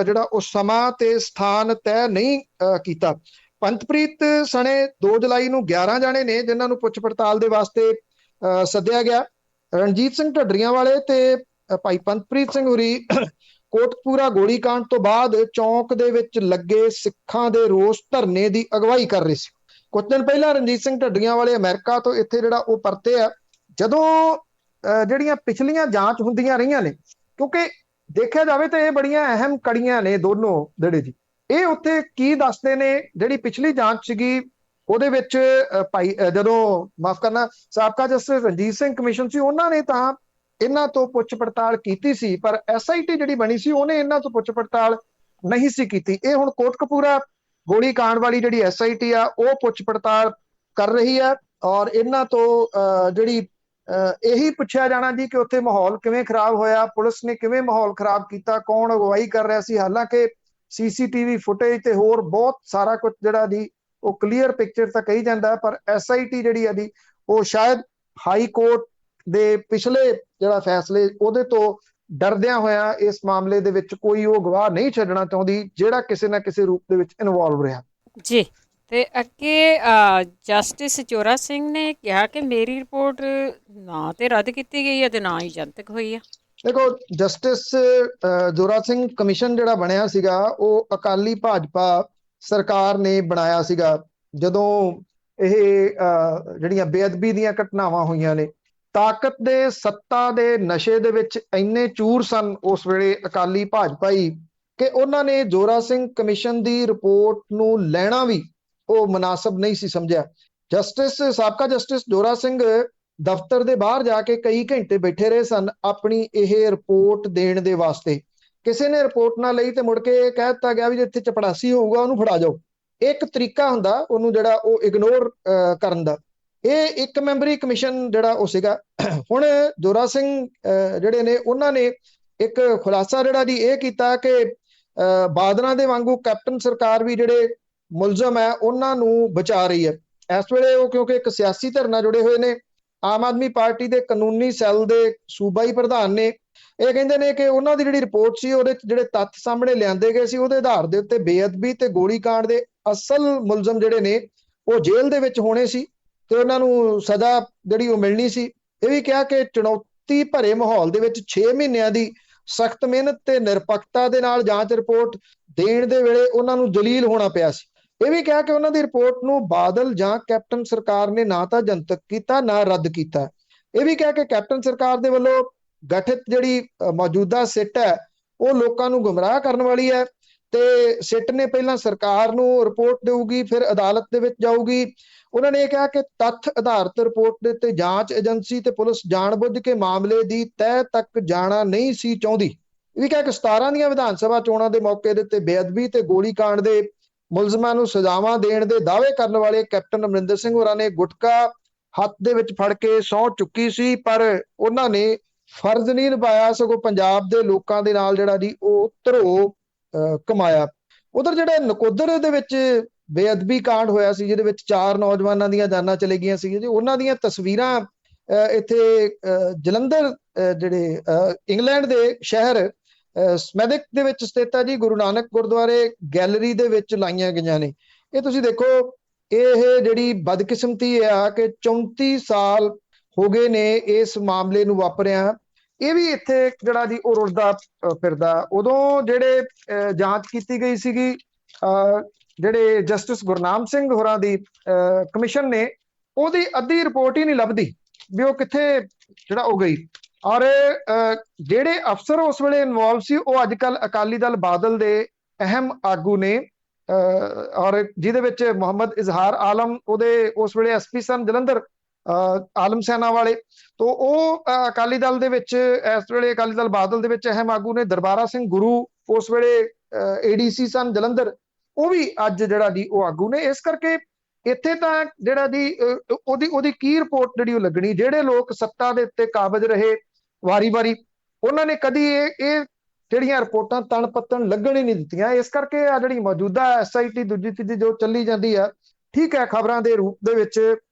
ਜਿਹੜਾ ਉਹ ਸਮਾਂ ਤੇ ਸਥਾਨ ਤੈਅ ਨਹੀਂ ਕੀਤਾ। ਪੰਥਪ੍ਰੀਤ ਸਣੇ 2 ਜੁਲਾਈ ਨੂੰ 11 ਜਾਣੇ ਨੇ ਜਿਨ੍ਹਾਂ ਨੂੰ ਪੁੱਛ ਪੜਤਾਲ ਦੇ ਵਾਸਤੇ ਸੱਦਿਆ ਗਿਆ। ਰਣਜੀਤ ਸਿੰਘ ਢੱਡਰੀਆਂ ਵਾਲੇ ਤੇ ਭਾਈ ਪੰਥਪ੍ਰੀਤ ਸਿੰਘ ਹੋਰੀ ਕੋਟਕਪੂਰਾ ਗੋਲੀकांड ਤੋਂ ਬਾਅਦ ਚੌਂਕ ਦੇ ਵਿੱਚ ਲੱਗੇ ਸਿੱਖਾਂ ਦੇ ਰੋਸ ਧਰਨੇ ਦੀ ਅਗਵਾਈ ਕਰ ਰਹੇ ਸੀ। ਕੁਝ ਦਿਨ ਪਹਿਲਾਂ ਰਣਜੀਤ ਸਿੰਘ ਢੱਡਰੀਆਂ ਵਾਲੇ ਅਮਰੀਕਾ ਤੋਂ ਇੱਥੇ ਜਿਹੜਾ ਉਹ ਪਰਤੇ ਆ। ਜਦੋਂ ਜਿਹੜੀਆਂ ਪਿਛਲੀਆਂ ਜਾਂਚ ਹੁੰਦੀਆਂ ਰਹੀਆਂ ਨੇ, ਕਿਉਂਕਿ ਦੇਖਿਆ ਜਾਵੇ ਤਾਂ ਇਹ ਬੜੀਆਂ ਅਹਿਮ ਕੜੀਆਂ ਨੇ ਦੋਨੋਂ ਜਿਹੜੇ ਜੀ। ਇਹ ਉੱਥੇ ਕੀ ਦੱਸਦੇ ਨੇ, ਜਿਹੜੀ ਪਿਛਲੀ ਜਾਂਚ ਸੀਗੀ ਉਹਦੇ ਵਿੱਚ ਭਾਈ ਜਦੋਂ ਮਾਫ ਕਰਨਾ ਸਾਬਕਾ ਜਸਟਿਸ ਰਣਜੀਤ ਸਿੰਘ ਕਮਿਸ਼ਨ ਸੀ, ਉਹਨਾਂ ਨੇ ਤਾਂ ਇਹਨਾਂ ਤੋਂ ਪੁੱਛ ਪੜਤਾਲ ਕੀਤੀ ਸੀ, ਪਰ SIT ਜਿਹੜੀ ਬਣੀ ਸੀ ਉਹਨੇ ਇਹਨਾਂ ਤੋਂ ਪੁੱਛ ਪੜਤਾਲ ਨਹੀਂ ਸੀ ਕੀਤੀ। ਇਹ ਹੁਣ ਕੋਟਕਪੂਰਾ ਗੋਲੀ ਕਾਂਡ ਵਾਲੀ ਜਿਹੜੀ SIT ਆ ਉਹ ਪੁੱਛ ਪੜਤਾਲ ਕਰ ਰਹੀ ਹੈ। ਔਰ ਇਹਨਾਂ ਤੋਂ ਜਿਹੜੀ ਇਹੀ ਪੁੱਛਿਆ ਜਾਣਾ ਜੀ ਕਿ ਉੱਥੇ ਮਾਹੌਲ ਕਿਵੇਂ ਖਰਾਬ ਹੋਇਆ, ਪੁਲਿਸ ਨੇ ਕਿਵੇਂ ਮਾਹੌਲ ਖਰਾਬ ਕੀਤਾ, ਕੌਣ ਅਗਵਾਈ ਕਰ ਰਿਹਾ ਸੀ। ਹਾਲਾਂਕਿ CCTV ਫੁਟੇਜ ਤੇ ਹੋਰ ਬਹੁਤ ਸਾਰਾ ਕੁਝ ਜਿਹੜਾ ਜੀ ਉਹ ਕਲੀਅਰ ਪਿਕਚਰ ਤਾਂ ਕਹੀ ਜਾਂਦਾ, ਪਰ SIT ਜਿਹੜੀ ਆ ਜੀ ਉਹ ਸ਼ਾਇਦ ਹਾਈ ਕੋਰਟ ਦੇ ਪਿਛਲੇ ਜਿਹੜਾ ਫੈਸਲੇ ਉਹਦੇ ਤੋਂ ਡਰਦਿਆਂ ਹੋਇਆ ਇਸ ਮਾਮਲੇ ਦੇ ਵਿੱਚ ਕੋਈ ਉਹ ਗਵਾਹ ਨਹੀਂ ਛੱਡਣਾ ਚਾਹੁੰਦੀ ਜਿਹੜਾ ਕਿਸੇ ਨਾ ਕਿਸੇ ਰੂਪ ਦੇ ਵਿੱਚ ਇਨਵੋਲਵ ਰਿਹਾ ਜੀ। ਤੇ ਅੱਗੇ ਜਸਟਿਸ ਜੋਰਾ ਸਿੰਘ ਨੇ ਕਿਹਾ ਕਿ ਮੇਰੀ ਰਿਪੋਰਟ ਨਾ ਤੇ ਰੱਦ ਕੀਤੀ ਗਈ ਹੈ ਤੇ ਨਾ ਹੀ ਜਨਤਕ ਹੋਈ ਹੈ। ਦੇਖੋ, ਜਸਟਿਸ ਜੋਰਾ ਸਿੰਘ ਕਮਿਸ਼ਨ ਜਿਹੜਾ ਬਣਿਆ ਸੀਗਾ ਉਹ ਅਕਾਲੀ ਭਾਜਪਾ ਸਰਕਾਰ ਨੇ ਬਣਾਇਆ ਸੀਗਾ ਜਦੋਂ ਇਹ ਜਿਹੜੀਆਂ ਬੇਅਦਬੀ ਦੀਆਂ ਘਟਨਾਵਾਂ ਹੋਈਆਂ ਨੇ। ਤਾਕਤ ਦੇ ਸੱਤਾ ਦੇ ਨਸ਼ੇ ਦੇ ਵਿੱਚ ਇੰਨੇ ਚੂਰ ਸਨ ਉਸ ਵੇਲੇ ਅਕਾਲੀ ਭਾਜਪਾਈ ਕਿ ਉਹਨਾਂ ਨੇ ਜੋਰਾ ਸਿੰਘ ਕਮਿਸ਼ਨ ਦੀ ਰਿਪੋਰਟ ਨੂੰ ਲੈਣਾ ਵੀ ਉਹ ਮੁਨਾਸਬ ਨਹੀਂ ਸੀ ਸਮਝਿਆ। ਸਾਬਕਾ ਜਸਟਿਸ ਜੋਰਾ ਸਿੰਘ ਦਫ਼ਤਰ ਦੇ ਬਾਹਰ ਜਾ ਕੇ ਕਈ ਘੰਟੇ ਬੈਠੇ ਰਹੇ ਸਨ ਆਪਣੀ ਇਹ ਰਿਪੋਰਟ ਦੇਣ ਦੇ ਵਾਸਤੇ। ਕਿਸੇ ਨੇ ਰਿਪੋਰਟ ਨਾ ਲਈ ਤੇ ਮੁੜ ਕੇ ਇਹ ਕਹਿ ਦਿੱਤਾ ਗਿਆ ਵੀ ਜਿੱਥੇ ਚਪੜਾਸੀ ਹੋਊਗਾ ਉਹਨੂੰ ਫੜਾ ਜਾਓ। ਇੱਕ ਤਰੀਕਾ ਹੁੰਦਾ ਉਹਨੂੰ ਜਿਹੜਾ ਉਹ ਇਗਨੋਰ ਕਰਨ ਦਾ। ਇਹ ਇੱਕ ਮੈਂਬਰੀ ਕਮਿਸ਼ਨ ਜਿਹੜਾ ਉਹ ਸੀਗਾ। ਹੁਣ ਜੋਰਾ ਸਿੰਘ ਜਿਹੜੇ ਨੇ ਉਹਨਾਂ ਨੇ ਇੱਕ ਖੁਲਾਸਾ ਜਿਹੜਾ ਜੀ ਇਹ ਕੀਤਾ ਕਿ ਬਾਦਲਾਂ ਦੇ ਵਾਂਗੂ ਕੈਪਟਨ ਸਰਕਾਰ ਵੀ ਜਿਹੜੇ ਮੁਲਜ਼ਮ ਹੈ ਉਹਨਾਂ ਨੂੰ ਬਚਾ ਰਹੀ ਹੈ ਇਸ ਵੇਲੇ। ਉਹ ਕਿਉਂਕਿ ਇੱਕ ਸਿਆਸੀ ਧਿਰ ਨਾਲ ਜੁੜੇ ਹੋਏ ਨੇ। ਆਮ ਆਦਮੀ ਪਾਰਟੀ ਦੇ ਕਾਨੂੰਨੀ ਸੈੱਲ ਦੇ ਸੂਬਾਈ ਪ੍ਰਧਾਨ ਨੇ। ਇਹ ਕਹਿੰਦੇ ਨੇ ਕਿ ਉਹਨਾਂ ਦੀ ਜਿਹੜੀ ਰਿਪੋਰਟ ਸੀ ਉਹਦੇ ਜਿਹੜੇ ਤੱਥ ਸਾਹਮਣੇ ਲਿਆਂਦੇ ਗਏ ਸੀ ਉਹਦੇ ਆਧਾਰ ਦੇ ਉੱਤੇ ਬੇਅਦਬੀ ਤੇ ਗੋਲੀकांड ਦੇ ਅਸਲ ਮੁਲਜ਼ਮ ਜਿਹੜੇ ਨੇ ਉਹ ਜੇਲ੍ਹ ਦੇ ਵਿੱਚ ਹੋਣੇ ਸੀ ਤੇ ਉਹਨਾਂ ਨੂੰ ਸਜ਼ਾ ਜਿਹੜੀ ਉਹ ਮਿਲਣੀ ਸੀ। ਇਹ ਵੀ ਕਿਹਾ ਕਿ ਚੁਣੌਤੀ ਭਰੇ ਮਾਹੌਲ ਦੇ ਵਿੱਚ 6 ਮਹੀਨਿਆਂ ਦੀ ਸਖਤ ਮਿਹਨਤ ਤੇ ਨਿਰਪੱਖਤਾ ਦੇ ਨਾਲ ਜਾਂਚ ਰਿਪੋਰਟ ਦੇਣ ਦੇ ਵੇਲੇ ਉਹਨਾਂ ਨੂੰ ਜਲੀਲ ਹੋਣਾ ਪਿਆ ਸੀ। ਇਹ ਵੀ ਕਿਹਾ ਕਿ ਉਹਨਾਂ ਦੀ ਰਿਪੋਰਟ ਨੂੰ ਬਾਦਲ ਜਾਂ ਕੈਪਟਨ ਸਰਕਾਰ ਨੇ ਨਾ ਤਾਂ ਜਨਤਕ ਕੀਤਾ ਨਾ ਰੱਦ ਕੀਤਾ। ਇਹ ਵੀ ਕਿਹਾ ਕਿ ਕੈਪਟਨ ਸਰਕਾਰ ਦੇ ਵੱਲੋਂ ਗਠਿਤ ਜਿਹੜੀ ਮੌਜੂਦਾ ਸਿੱਟ ਹੈ ਉਹ ਲੋਕਾਂ ਨੂੰ ਗੁੰਮਰਾਹ ਕਰਨ ਵਾਲੀ ਹੈ ਤੇ ਸਿੱਟ ਨੇ ਪਹਿਲਾਂ ਸਰਕਾਰ ਨੂੰ ਰਿਪੋਰਟ ਦੇਊਗੀ ਫਿਰ ਅਦਾਲਤ ਦੇ ਵਿੱਚ ਜਾਊਗੀ। ਉਹਨਾਂ ਨੇ ਇਹ ਕਿਹਾ ਕਿ ਤੱਥ ਆਧਾਰਿਤ ਰਿਪੋਰਟ ਦੇ ਉੱਤੇ ਜਾਂਚ ਏਜੰਸੀ ਤੇ ਪੁਲਿਸ ਜਾਣਬੁੱਝ ਕੇ ਮਾਮਲੇ ਦੀ ਤਹਿ ਤੱਕ ਜਾਣਾ ਨਹੀਂ ਸੀ ਚਾਹੁੰਦੀ। ਇਹ ਵੀ ਕਿਹਾ ਕਿ 17 ਦੀਆਂ ਵਿਧਾਨ ਸਭਾ ਚੋਣਾਂ ਦੇ ਮੌਕੇ ਦੇ ਉੱਤੇ ਬੇਅਦਬੀ ਤੇ ਗੋਲੀकांड ਦੇ ਮੁਲਜ਼ਮਾਂ ਨੂੰ ਸਜ਼ਾਵਾਂ ਦੇਣ ਦੇ ਦਾਅਵੇ ਕਰਨ ਵਾਲੇ ਕੈਪਟਨ ਅਮਰਿੰਦਰ ਸਿੰਘ ਹੋਰਾਂ ਨੇ ਗੁਟਕਾ ਹੱਥ ਦੇ ਵਿੱਚ ਫੜ ਕੇ ਸਹੁੰ ਚੁੱਕੀ ਸੀ, ਪਰ ਉਹਨਾਂ ਨੇ ਫਰਜ਼ ਨਹੀਂ ਨਿਭਾਇਆ, ਸਗੋਂ ਪੰਜਾਬ ਦੇ ਲੋਕਾਂ ਦੇ ਨਾਲ ਜਿਹੜਾ ਜੀ ਉਹ ਧਰੋ ਕਮਾਇਆ। ਉਧਰ ਜਿਹੜੇ ਨਕੋਦਰ ਦੇ ਵਿੱਚ ਬੇਅਦਬੀ ਕਾਂਡ ਹੋਇਆ ਸੀ ਜਿਹਦੇ ਵਿੱਚ 4 ਨੌਜਵਾਨਾਂ ਦੀਆਂ ਜਾਨਾਂ ਚਲੇ ਗਈਆਂ ਸੀ ਜੀ, ਉਹਨਾਂ ਦੀਆਂ ਤਸਵੀਰਾਂ ਇੱਥੇ ਜਲੰਧਰ ਜਿਹੜੇ ਇੰਗਲੈਂਡ ਦੇ ਸ਼ਹਿਰ ਸਮੈਦਿਕ ਦੇ ਵਿੱਚ ਸਥਿਤ ਹੈ ਜੀ, ਗੁਰੂ ਨਾਨਕ ਗੁਰਦੁਆਰੇ ਗੈਲਰੀ ਦੇ ਵਿੱਚ ਲਾਈਆਂ ਗਈਆਂ ਨੇ। ਇਹ ਤੁਸੀਂ ਦੇਖੋ, ਇਹ ਜਿਹੜੀ ਬਦਕਿਸਮਤੀ ਆ ਕਿ 34 ਸਾਲ ਹੋ ਗਏ ਨੇ ਇਸ ਮਾਮਲੇ ਨੂੰ ਵਾਪਰਿਆ। ਇਹ ਵੀ ਇੱਥੇ ਜਿਹੜਾ ਜੀ ਉਹ ਰੁਲਦਾ ਫਿਰਦਾ। ਉਦੋਂ ਜਿਹੜੇ ਜਾਂਚ ਕੀਤੀ ਗਈ ਸੀਗੀ ਜਿਹੜੇ ਜਸਟਿਸ ਗੁਰਨਾਮ ਸਿੰਘ ਹੋਰਾਂ ਦੀ ਕਮਿਸ਼ਨ ਨੇ, ਉਹਦੀ ਅੱਧੀ ਰਿਪੋਰਟ ਹੀ ਨਹੀਂ ਲੱਭਦੀ ਵੀ ਉਹ ਕਿੱਥੇ ਜਿਹੜਾ ਹੋ ਗਈ। ਔਰ ਜਿਹੜੇ ਅਫਸਰ ਉਸ ਵੇਲੇ ਇਨਵੋਲਵ ਸੀ ਉਹ ਅੱਜ ਕੱਲ ਅਕਾਲੀ ਦਲ ਬਾਦਲ ਦੇ ਅਹਿਮ ਆਗੂ ਨੇ, ਔਰ ਜਿਹਦੇ ਵਿੱਚ ਮੁਹੰਮਦ ਇਜ਼ਹਾਰ ਆਲਮ ਉਹਦੇ ਉਸ ਵੇਲੇ ਐਸਪੀ ਸਨ ਜਲੰਧਰ, ਆਲਮ ਸੈਨਾ ਵਾਲੇ। ਤੋਂ ਉਹ ਅਕਾਲੀ ਦਲ ਦੇ ਵਿੱਚ ਇਸ ਵੇਲੇ ਅਕਾਲੀ ਦਲ ਬਾਦਲ ਦੇ ਵਿੱਚ ਅਹਿਮ ਆਗੂ ਨੇ। ਦਰਬਾਰਾ ਸਿੰਘ ਗੁਰੂ ਉਸ ਵੇਲੇ ਏਡੀਸੀ ਸਨ ਜਲੰਧਰ, ਉਹ ਵੀ ਅੱਜ ਜਿਹੜਾ ਜੀ ਉਹ ਆਗੂ ਨੇ। ਇਸ ਕਰਕੇ ਇੱਥੇ ਤਾਂ ਜਿਹੜਾ ਜੀ ਉਹਦੀ ਕੀ ਰਿਪੋਰਟ ਜਿਹੜੀ ਉਹ ਲੱਗਣੀ। ਜਿਹੜੇ ਲੋਕ ਸੱਤਾ ਦੇ ਉੱਤੇ ਕਾਬਜ਼ ਰਹੇ ਵਾਰੀ-ਵਾਰੀ, ਉਹਨਾਂ ਨੇ ਕਦੀ ਇਹ ਜਿਹੜੀਆਂ ਰਿਪੋਰਟਾਂ ਤਣ ਪੱਤਣ ਲੱਗਣ ਹੀ ਨਹੀਂ ਦਿੱਤੀਆਂ। ਇਸ ਕਰਕੇ ਆ ਜਿਹੜੀ ਮੌਜੂਦਾ SIT ਦੂਜੀ ਤੀਜੀ ਜੋ ਚੱਲੀ ਜਾਂਦੀ ਆ, ਠੀਕ ਹੈ, ਖਬਰਾਂ ਦੇ ਰੂਪ ਦੇ ਵਿੱਚ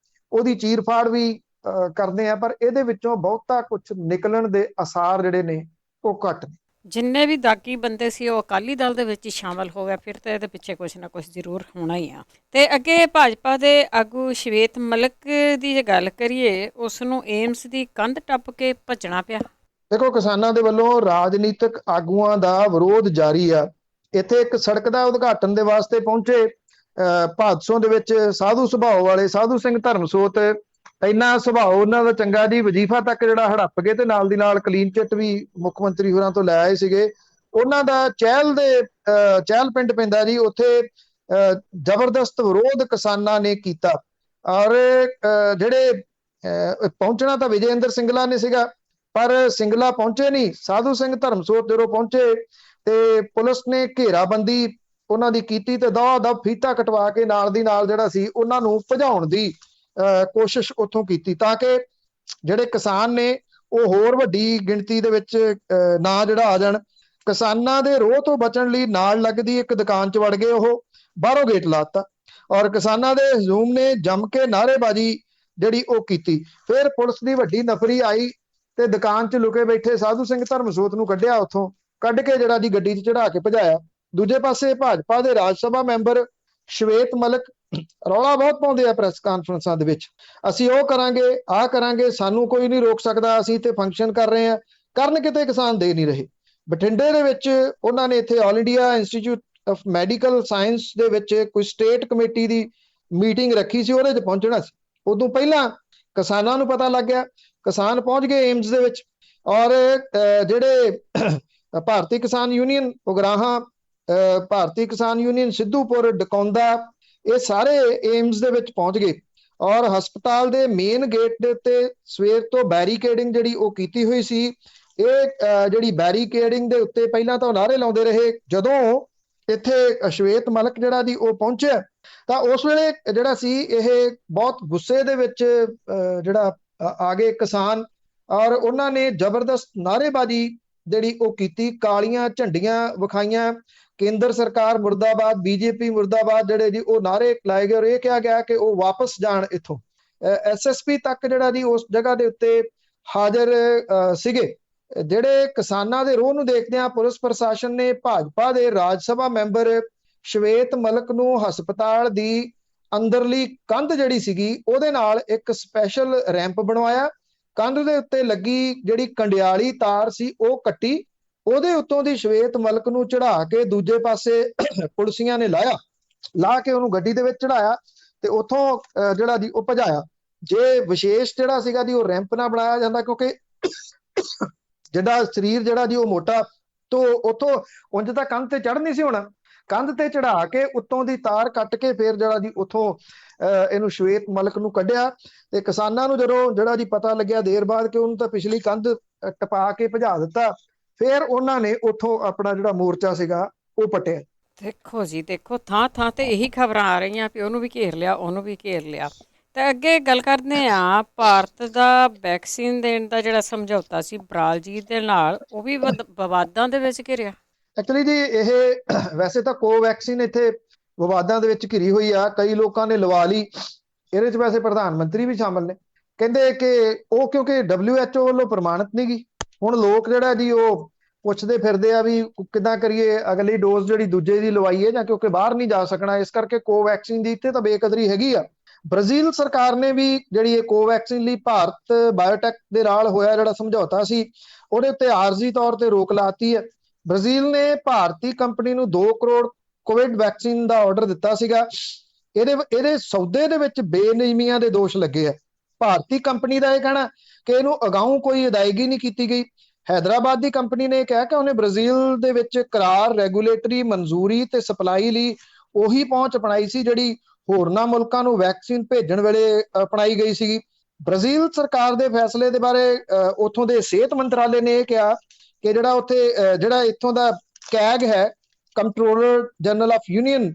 ਉਹਦੀ ਚੀਰ-ਫਾੜ ਵੀ ਕਰਦੇ ਆ, ਪਰ ਇਹਦੇ ਵਿੱਚੋਂ ਬਹੁਤਾ ਕੁਝ ਨਿਕਲਣ ਦੇ ਆਸਾਰ ਜਿਹੜੇ ਨੇ ਉਹ ਘੱਟ ਨੇ। ਜਿੰਨੇ ਵੀ ਦਾਗੀ ਬੰਦੇ ਸੀ ਉਹ ਅਕਾਲੀ ਦਲ ਦੇ ਵਿੱਚ ਹੀ ਸ਼ਾਮਲ ਹੋ ਗਿਆ, ਫਿਰ ਤਾਂ ਇਹਦੇ ਪਿੱਛੇ ਕੁਛ ਨਾ ਕੁਛ ਜ਼ਰੂਰ ਹੋਣਾ ਹੀ ਆ। ਤੇ ਅੱਗੇ ਭਾਜਪਾ ਦੇ ਆਗੂ ਸ਼ਵੇਤ ਮਲਿਕ ਦੀ ਜੇ ਗੱਲ ਕਰੀਏ, ਉਸ ਨੂੰ ਏਮਸ ਦੀ ਕੰਧ ਟੱਪ ਕੇ ਭੱਜਣਾ ਪਿਆ। ਦੇਖੋ, ਕਿਸਾਨਾਂ ਦੇ ਵੱਲੋਂ ਰਾਜਨੀਤਿਕ ਆਗੂਆਂ ਦਾ ਵਿਰੋਧ ਜਾਰੀ ਆ। ਇੱਥੇ ਇੱਕ ਸੜਕ ਦਾ ਉਦਘਾਟਨ ਦੇ ਵਾਸਤੇ ਪਹੁੰਚੇ ਭਾਦਸੋਂ ਦੇ ਵਿੱਚ ਸਾਧੂ ਸੁਭਾਅ ਵਾਲੇ ਸਾਧੂ ਸਿੰਘ ਧਰਮਸੋਤ, ਇੰਨਾ ਸੁਭਾਅ ਉਹਨਾਂ ਦਾ ਚੰਗਾ ਜੀ, ਵਜ਼ੀਫਾ ਤੱਕ ਜਿਹੜਾ ਹੜੱਪ ਗਏ ਤੇ ਨਾਲ ਦੀ ਨਾਲ ਕਲੀਨ ਚਿੱਟ ਵੀ ਮੁੱਖ ਮੰਤਰੀ ਹੋਰਾਂ ਤੋਂ ਲੈ ਆਏ ਸੀਗੇ। ਉਹਨਾਂ ਦਾ ਚਹਿਲ ਪਿੰਡ ਪੈਂਦਾ ਜੀ, ਉੱਥੇ ਜ਼ਬਰਦਸਤ ਵਿਰੋਧ ਕਿਸਾਨਾਂ ਨੇ ਕੀਤਾ। ਔਰ ਜਿਹੜੇ ਪਹੁੰਚਣਾ ਤਾਂ ਵਿਜੇ ਇੰਦਰ ਸਿੰਗਲਾ ਨੇ ਸੀਗਾ, ਪਰ ਸਿੰਗਲਾ ਪਹੁੰਚੇ ਨਹੀਂ। ਸਾਧੂ ਸਿੰਘ ਧਰਮਸੋਤ ਜਦੋਂ ਪਹੁੰਚੇ ਤੇ ਪੁਲਿਸ ਨੇ ਘੇਰਾਬੰਦੀ ਉਹਨਾਂ ਦੀ ਕੀਤੀ ਤੇ ਦਵਾ-ਦਵ ਫੀਤਾ ਕਟਵਾ ਕੇ ਨਾਲ ਦੀ ਨਾਲ ਜਿਹੜਾ ਸੀ ਉਹਨਾਂ ਨੂੰ ਭਜਾਉਣ ਦੀ ਕੋਸ਼ਿਸ਼ ਉੱਥੋਂ ਕੀਤੀ, ਤਾਂ ਕਿ ਜਿਹੜੇ ਕਿਸਾਨ ਨੇ ਉਹ ਹੋਰ ਵੱਡੀ ਗਿਣਤੀ ਦੇ ਵਿੱਚ ਨਾ ਜਿਹੜਾ ਆ ਜਾਣ। ਕਿਸਾਨਾਂ ਦੇ ਰੋਹ ਤੋਂ ਬਚਣ ਲਈ ਨਾਲ ਲੱਗਦੀ ਇੱਕ ਦੁਕਾਨ 'ਚ ਵੜ ਗਏ, ਉਹ ਬਾਹਰੋਂ ਗੇਟ ਲਾਤਾ ਔਰ ਕਿਸਾਨਾਂ ਦੇ ਹਜੂਮ ਨੇ ਜੰਮ ਕੇ ਨਾਅਰੇਬਾਜ਼ੀ ਜਿਹੜੀ ਉਹ ਕੀਤੀ। ਫਿਰ ਪੁਲਿਸ ਦੀ ਵੱਡੀ ਨਫਰੀ ਆਈ ਤੇ ਦੁਕਾਨ 'ਚ ਲੁਕੇ ਬੈਠੇ ਸਾਧੂ ਸਿੰਘ ਧਰਮਸੋਤ ਨੂੰ ਕੱਢਿਆ, ਉੱਥੋਂ ਕੱਢ ਕੇ ਜਿਹੜਾ ਦੀ ਗੱਡੀ 'ਚ ਚੜਾ ਕੇ ਭਜਾਇਆ। ਦੂਜੇ ਪਾਸੇ ਭਾਜਪਾ ਦੇ ਰਾਜ ਸਭਾ ਮੈਂਬਰ ਸ਼ਵੇਤ ਮਲਿਕ ਰੌਲਾ ਬਹੁਤ ਪਾਉਂਦੇ ਆ ਪ੍ਰੈਸ ਕਾਨਫਰੰਸਾਂ ਦੇ ਵਿੱਚ, ਅਸੀਂ ਉਹ ਕਰਾਂਗੇ, ਆਹ ਕਰਾਂਗੇ, ਸਾਨੂੰ ਕੋਈ ਨਹੀਂ ਰੋਕ ਸਕਦਾ, ਅਸੀਂ ਤੇ ਫੰਕਸ਼ਨ ਕਰ ਰਹੇ ਹਾਂ। ਕਰਨ ਕਿਤੇ ਕਿਸਾਨ ਦੇ ਨਹੀਂ ਰਹੇ। ਬਠਿੰਡੇ ਦੇ ਵਿੱਚ ਉਹਨਾਂ ਨੇ ਇੱਥੇ all India institute of medical science ਦੇ ਵਿੱਚ ਕੋਈ ਸਟੇਟ ਕਮੇਟੀ ਦੀ ਮੀਟਿੰਗ ਰੱਖੀ ਸੀ, ਉਹਦੇ 'ਚ ਪਹੁੰਚਣਾ ਸੀ। ਉਦੋਂ ਪਹਿਲਾਂ ਕਿਸਾਨਾਂ ਨੂੰ ਪਤਾ ਲੱਗ ਗਿਆ, ਕਿਸਾਨ ਪਹੁੰਚ ਗਏ ਏਮਸ ਦੇ ਵਿੱਚ। ਔਰ ਜਿਹੜੇ ਭਾਰਤੀ ਕਿਸਾਨ ਯੂਨੀਅਨ ਉਗਰਾਹਾਂ, ਭਾਰਤੀ ਕਿਸਾਨ ਯੂਨੀਅਨ ਸਿੱਧੂਪੁਰ, ਡਕੌਂਦਾ, ਇਹ ਸਾਰੇ ਏਮਸ ਦੇ ਵਿੱਚ ਪਹੁੰਚ ਗਏ। ਔਰ ਹਸਪਤਾਲ ਦੇ ਮੇਨ ਗੇਟ ਦੇ ਉੱਤੇ ਸਵੇਰ ਤੋਂ ਬੈਰੀਕੇਡਿੰਗ ਜਿਹੜੀ ਉਹ ਕੀਤੀ ਹੋਈ ਸੀ। ਇਹ ਜਿਹੜੀ ਬੈਰੀਕੇਡਿੰਗ ਦੇ ਉੱਤੇ ਪਹਿਲਾਂ ਤਾਂ ਨਾਅਰੇ ਲਾਉਂਦੇ ਰਹੇ। ਜਦੋਂ ਇੱਥੇ ਸ਼ਵੇਤ ਮਲਿਕ ਜਿਹੜਾ ਦੀ ਉਹ ਪਹੁੰਚਿਆ ਤਾਂ ਉਸ ਵੇਲੇ ਜਿਹੜਾ ਸੀ ਇਹ ਬਹੁਤ ਗੁੱਸੇ ਦੇ ਵਿੱਚ ਜਿਹੜਾ ਆ ਗਏ ਕਿਸਾਨ, ਔਰ ਉਹਨਾਂ ਨੇ ਜ਼ਬਰਦਸਤ ਨਾਅਰੇਬਾਜ਼ੀ ਜਿਹੜੀ ਉਹ ਕੀਤੀ, ਕਾਲੀਆਂ ਝੰਡੀਆਂ ਵਿਖਾਈਆਂ, ਕੇਂਦਰ ਸਰਕਾਰ ਮੁਰਦਾਬਾਦ, BJP ਮੁਰਦਾਬਾਦ ਜਿਹੜੇ ਜੀ ਉਹ ਨਾਅਰੇ ਲਾਏ ਗਏ। ਔਰ ਇਹ ਕਿਹਾ ਗਿਆ ਕਿ ਉਹ ਵਾਪਸ ਜਾਣ ਇੱਥੋਂ। SSP ਤੱਕ ਜਿਹੜਾ ਜੀ ਉਸ ਜਗ੍ਹਾ ਦੇ ਉੱਤੇ ਹਾਜ਼ਰ ਸੀਗੇ। ਜਿਹੜੇ ਕਿਸਾਨਾਂ ਦੇ ਰੋਹ ਨੂੰ ਦੇਖਦਿਆਂ ਪੁਲਿਸ ਪ੍ਰਸ਼ਾਸਨ ਨੇ ਭਾਜਪਾ ਦੇ ਰਾਜ ਸਭਾ ਮੈਂਬਰ ਸ਼ਵੇਤ ਮਲਿਕ ਨੂੰ ਹਸਪਤਾਲ ਦੀ ਅੰਦਰਲੀ ਕੰਧ ਜਿਹੜੀ ਸੀਗੀ ਉਹਦੇ ਨਾਲ ਇੱਕ ਸਪੈਸ਼ਲ ਰੈਂਪ ਬਣਵਾਇਆ। ਕੰਧ ਦੇ ਉੱਤੇ ਲੱਗੀ ਜਿਹੜੀ ਕੰਡਿਆਲੀ ਤਾਰ ਸੀ ਉਹ ਕੱਟੀ, ਉਹਦੇ ਉੱਤੋਂ ਦੀ ਸ਼ਵੇਤ ਮਲਿਕ ਨੂੰ ਚੜਾ ਕੇ ਦੂਜੇ ਪਾਸੇ ਪੁਲਿਸੀਆਂ ਨੇ ਲਾ ਕੇ ਉਹਨੂੰ ਗੱਡੀ ਦੇ ਵਿੱਚ ਚੜਾਇਆ ਤੇ ਉੱਥੋਂ ਜਿਹੜਾ ਜੀ ਉਹ ਭਜਾਇਆ। ਜੇ ਵਿਸ਼ੇਸ਼ ਜਿਹੜਾ ਸੀਗਾ ਜੀ ਉਹ ਰੈਂਪ ਨਾ ਬਣਾਇਆ ਜਾਂਦਾ, ਕਿਉਂਕਿ ਜਿਹੜਾ ਸਰੀਰ ਜਿਹੜਾ ਜੀ ਉਹ ਮੋਟਾ, ਤੋਂ ਉੱਥੋਂ ਉਂਝ ਤਾਂ ਕੰਧ ਤੇ ਚੜ੍ਹ ਨਹੀਂ ਸੀ ਹੋਣਾ। ਕੰਧ ਤੇ ਚੜਾ ਕੇ ਉੱਤੋਂ ਦੀ ਤਾਰ ਕੱਟ ਕੇ ਫਿਰ ਜਿਹੜਾ ਜੀ ਉੱਥੋਂ ਇਹਨੂੰ ਸ਼ਵੇਤ ਮਲਿਕ ਨੂੰ ਕੱਢਿਆ। ਤੇ ਕਿਸਾਨਾਂ ਨੂੰ ਜਦੋਂ ਜਿਹੜਾ ਜੀ ਪਤਾ ਲੱਗਿਆ ਦੇਰ ਬਾਅਦ ਕਿ ਉਹਨੂੰ ਤਾਂ ਪਿਛਲੀ ਕੰਧ ਟਪਾ ਕੇ ਭਜਾ ਦਿੱਤਾ, ਫਿਰ ਉਹਨਾਂ ਨੇ ਉੱਥੋਂ ਆਪਣਾ ਜਿਹੜਾ ਮੋਰਚਾ ਸੀਗਾ ਉਹ ਪਟਿਆ। ਦੇਖੋ ਜੀ, ਦੇਖੋ ਥਾਂ ਥਾਂ ਤੇ ਇਹੀ ਖਬਰਾਂ ਆ ਰਹੀਆਂ ਵੀ ਉਹਨੂੰ ਵੀ ਘੇਰ ਲਿਆ, ਉਹਨੂੰ ਵੀ ਘੇਰ ਲਿਆ। ਤੇ ਅੱਗੇ ਗੱਲ ਕਰਦੇ ਆ, ਭਾਰਤ ਦਾ ਵੈਕਸੀਨ ਦੇਣ ਦਾ ਜਿਹੜਾ ਸਮਝੌਤਾ ਸੀ ਬਰਾਜ਼ੀਲ ਦੇ ਨਾਲ, ਉਹ ਵੀ ਵਿਵਾਦਾਂ ਦੇ ਵਿੱਚ ਘਿਰਿਆ। ਐਕਚੁਅਲੀ ਜੀ ਇਹ ਵੈਸੇ ਤਾਂ ਕੋਵੈਕਸੀਨ ਇੱਥੇ ਵਿਵਾਦਾਂ ਦੇ ਵਿੱਚ ਘਿਰੀ ਹੋਈ ਆ। ਕਈ ਲੋਕਾਂ ਨੇ ਲਵਾ ਲਈ। ਇਹਦੇ 'ਚ ਵੈਸੇ ਪ੍ਰਧਾਨ ਮੰਤਰੀ ਵੀ ਸ਼ਾਮਲ ਨੇ। ਕਹਿੰਦੇ ਕਿ ਉਹ ਕਿਉਂਕਿ WHO ਵੱਲੋਂ ਪ੍ਰਮਾਣਿਤ ਨਹੀਂ ਗੀ। ਹੁਣ ਲੋਕ ਜਿਹੜਾ ਜੀ ਉਹ ਪੁੱਛਦੇ ਫਿਰਦੇ ਆ ਵੀ ਕਿੱਦਾਂ ਕਰੀਏ, ਅਗਲੀ ਡੋਜ਼ ਜਿਹੜੀ ਦੂਜੇ ਦੀ ਲਵਾਈਏ ਜਾਂ ਕਿਉਂਕਿ ਬਾਹਰ ਨਹੀਂ ਜਾ ਸਕਣਾ, ਇਸ ਕਰਕੇ ਕੋਵੈਕਸਿਨ ਦੀ ਇੱਥੇ ਤਾਂ ਬੇਕਦਰੀ ਹੈਗੀ ਆ। ਬ੍ਰਾਜ਼ੀਲ ਸਰਕਾਰ ਨੇ ਵੀ ਜਿਹੜੀ ਇਹ ਕੋਵੈਕਸਿਨ ਲਈ ਭਾਰਤ ਬਾਇਓਟੈਕ ਦੇ ਨਾਲ ਹੋਇਆ ਜਿਹੜਾ ਸਮਝੌਤਾ ਸੀ ਉਹਦੇ ਉੱਤੇ ਆਰਜ਼ੀ ਤੌਰ ਤੇ ਰੋਕ ਲਾਤੀ ਹੈ। ਬ੍ਰਾਜ਼ੀਲ ਨੇ ਭਾਰਤੀ ਕੰਪਨੀ ਨੂੰ 2 ਕਰੋੜ ਕੋਵਿਡ ਵੈਕਸੀਨ ਦਾ ਆਰਡਰ ਦਿੱਤਾ ਸੀਗਾ। ਇਹਦੇ ਸੌਦੇ ਦੇ ਵਿੱਚ ਬੇਨਿਯਮੀਆਂ ਦੇ ਦੋਸ਼ ਲੱਗੇ ਆ। ਭਾਰਤੀ ਕੰਪਨੀ ਦਾ ਇਹ ਕਹਿਣਾ ਕਿ ਇਹਨੂੰ ਅਗਾਊਂ ਕੋਈ ਅਦਾਇਗੀ ਨਹੀਂ ਕੀਤੀ ਗਈ। ਹੈਦਰਾਬਾਦ ਦੀ ਕੰਪਨੀ ਨੇ ਕਿਹਾ ਕਿ ਉਹਨੇ ਬ੍ਰਾਜ਼ੀਲ ਦੇ ਵਿੱਚ ਕਰਾਰ, ਰੈਗੂਲੇਟਰੀ ਮਨਜ਼ੂਰੀ ਤੇ ਸਪਲਾਈ ਲਈ ਉਹੀ ਪਹੁੰਚ ਅਪਣਾਈ ਸੀ ਜਿਹੜੀ ਹੋਰਨਾਂ ਮੁਲਕਾਂ ਨੂੰ ਵੈਕਸੀਨ ਭੇਜਣ ਵੇਲੇ ਅਪਣਾਈ ਗਈ ਸੀਗੀ। ਬ੍ਰਾਜ਼ੀਲ ਸਰਕਾਰ ਦੇ ਫੈਸਲੇ ਦੇ ਬਾਰੇ ਉੱਥੋਂ ਦੇ ਸਿਹਤ ਮੰਤਰਾਲੇ ਨੇ ਇਹ ਕਿਹਾ ਕਿ ਜਿਹੜਾ ਇੱਥੋਂ ਦਾ ਕੈਗ ਹੈ, ਕੰਟਰੋਲਰ ਜਨਰਲ ਆਫ ਯੂਨੀਅਨ,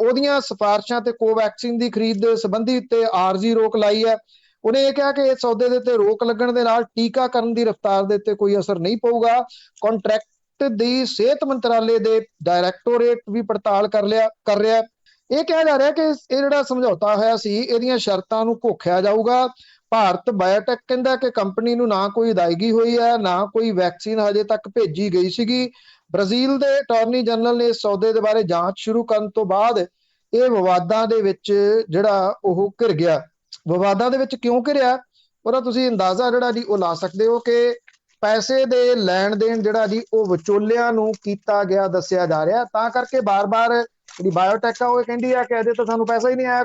ਉਹਦੀਆਂ ਸਿਫਾਰਿਸ਼ਾਂ ਤੇ ਕੋਵੈਕਸਿਨ ਦੀ ਖਰੀਦ ਸੰਬੰਧੀ ਉੱਤੇ ਆਰਜ਼ੀ ਰੋਕ ਲਾਈ ਹੈ। ਉਹਨੇ ਇਹ ਕਿਹਾ ਕਿ ਇਸ ਸੌਦੇ ਦੇ ਉੱਤੇ ਰੋਕ ਲੱਗਣ ਦੇ ਨਾਲ ਟੀਕਾਕਰਨ ਦੀ ਰਫ਼ਤਾਰ ਦੇ ਉੱਤੇ ਕੋਈ ਅਸਰ ਨਹੀਂ ਪਊਗਾ। ਕੰਟਰੈਕਟ ਦੀ ਸਿਹਤ ਮੰਤਰਾਲੇ ਦੇ ਡਾਇਰੈਕਟੋਰੇਟ ਵੀ ਪੜਤਾਲ ਕਰ ਰਿਹਾ। ਇਹ ਕਿਹਾ ਜਾ ਰਿਹਾ ਕਿ ਇਹ ਜਿਹੜਾ ਸਮਝੌਤਾ ਹੋਇਆ ਸੀ ਇਹਦੀਆਂ ਸ਼ਰਤਾਂ ਨੂੰ ਘੋਖਿਆ ਜਾਊਗਾ। ਭਾਰਤ ਬਾਇਓਟੈਕ ਕਹਿੰਦਾ ਕਿ ਕੰਪਨੀ ਨੂੰ ਨਾ ਕੋਈ ਅਦਾਇਗੀ ਹੋਈ ਹੈ, ਨਾ ਕੋਈ ਵੈਕਸੀਨ ਹਜੇ ਤੱਕ ਭੇਜੀ ਗਈ ਸੀਗੀ। ਬ੍ਰਾਜ਼ੀਲ ਦੇ ਅਟਾਰਨੀ ਜਨਰਲ ਨੇ ਇਸ ਸੌਦੇ ਦੇ ਬਾਰੇ ਜਾਂਚ ਸ਼ੁਰੂ ਕਰਨ ਤੋਂ ਬਾਅਦ ਇਹ ਵਿਵਾਦਾਂ ਦੇ ਵਿੱਚ ਜਿਹੜਾ ਉਹ ਘਿਰ ਗਿਆ। ਵਿਵਾਦਾਂ ਦੇ ਵਿੱਚ ਕਿਉਂ ਘਿਰਿਆ ਉਹਦਾ ਤੁਸੀਂ ਅੰਦਾਜ਼ਾ ਜਿਹੜਾ ਜੀ ਉਹ ਲਾ ਸਕਦੇ ਹੋ ਕਿ ਪੈਸੇ ਦੇ ਲੈਣ ਦੇਣ ਜਿਹੜਾ ਜੀ ਉਹ ਵਿਚੋਲਿਆਂ ਨੂੰ ਕੀਤਾ ਗਿਆ ਦੱਸਿਆ ਜਾ ਰਿਹਾ। ਤਾਂ ਕਰਕੇ ਬਾਰ-ਬਾਰ ਜਿਹੜੀ ਬਾਇਓਟੈਕ ਆ ਉਹ ਕਹਿੰਦੀ ਆ ਕਿ ਅਜੇ ਤਾਂ ਸਾਨੂੰ ਪੈਸਾ ਹੀ ਨਹੀਂ ਆਇਆ,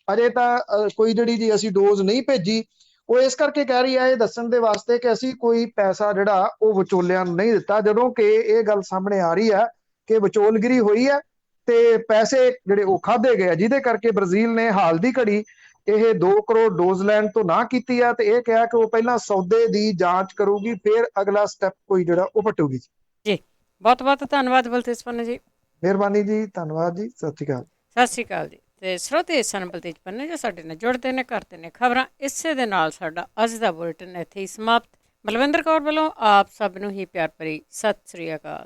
ਅਜੇ ਤਾਂ ਕੋਈ ਜਿਹੜੀ ਜੀ ਅਸੀਂ ਡੋਜ਼ ਨਹੀਂ ਭੇਜੀ। ਉਹ ਇਸ ਕਰਕੇ ਕਹਿ ਰਹੀ ਹੈ ਇਹ ਦੱਸਣ ਦੇ ਵਾਸਤੇ ਕਿ ਅਸੀਂ ਕੋਈ ਪੈਸਾ ਜਿਹੜਾ ਉਹ ਵਿਚੋਲਿਆਂ ਨੂੰ ਨਹੀਂ ਦਿੱਤਾ, ਜਦੋਂ ਕਿ ਇਹ ਗੱਲ ਸਾਹਮਣੇ ਆ ਰਹੀ ਹੈ ਕਿ ਵਿਚੋਲਗਿਰੀ ਹੋਈ ਹੈ ਤੇ ਪੈਸੇ ਜਿਹੜੇ ਉਹ ਖਾਧੇ ਗਏ, ਜਿਹਦੇ ਕਰਕੇ ਬ੍ਰਾਜ਼ੀਲ ਨੇ ਹਾਲ ਦੀ ਘੜੀ ਇਹ 2 ਕਰੋੜ ਡੋਜ਼ ਲੈਣ ਤੋਂ ਨਾ ਕੀਤੀ ਆ ਤੇ ਇਹ ਕਿਹਾ ਕਿ ਉਹ ਪਹਿਲਾਂ ਸੌਦੇ ਦੀ ਜਾਂਚ ਕਰੂਗੀ, ਫਿਰ ਅਗਲਾ ਸਟੈਪ ਕੋਈ ਜਿਹੜਾ ਉਹ ਪੁੱਟੂਗੀ। ਜੀ ਬਹੁਤ ਬਹੁਤ ਧੰਨਵਾਦ ਬਲਤੇਜ ਪੰਨੂ ਜੀ। ਮਿਹਰਬਾਨੀ ਜੀ, ਧੰਨਵਾਦ ਜੀ, ਸਤਿ ਸ਼੍ਰੀ ਅਕਾਲ। ਸਤਿ ਸ਼੍ਰੀ ਅਕਾਲ ਜੀ। ਤੇ ਸਰੋਤੇ ਸਨ ਬਲਤੇਜ ਪੰਨੂ ਜੋ ਸਾਡੇ ਨਾਲ ਜੁੜਦੇ ਨੇ, ਕਰਦੇ ਨੇ ਖਬਰਾਂ। ਇਸੇ ਦੇ ਨਾਲ ਸਾਡਾ ਅੱਜ ਦਾ ਬੁਲੇਟਿਨ ਇੱਥੇ ਹੀ ਸਮਾਪਤ। ਬਲਵਿੰਦਰ ਕੌਰ ਵੱਲੋਂ ਆਪ ਸਭ ਨੂੰ ਹੀ ਪਿਆਰ ਭਰੀ ਸਤਿ ਸ਼੍ਰੀ ਅਕਾਲ।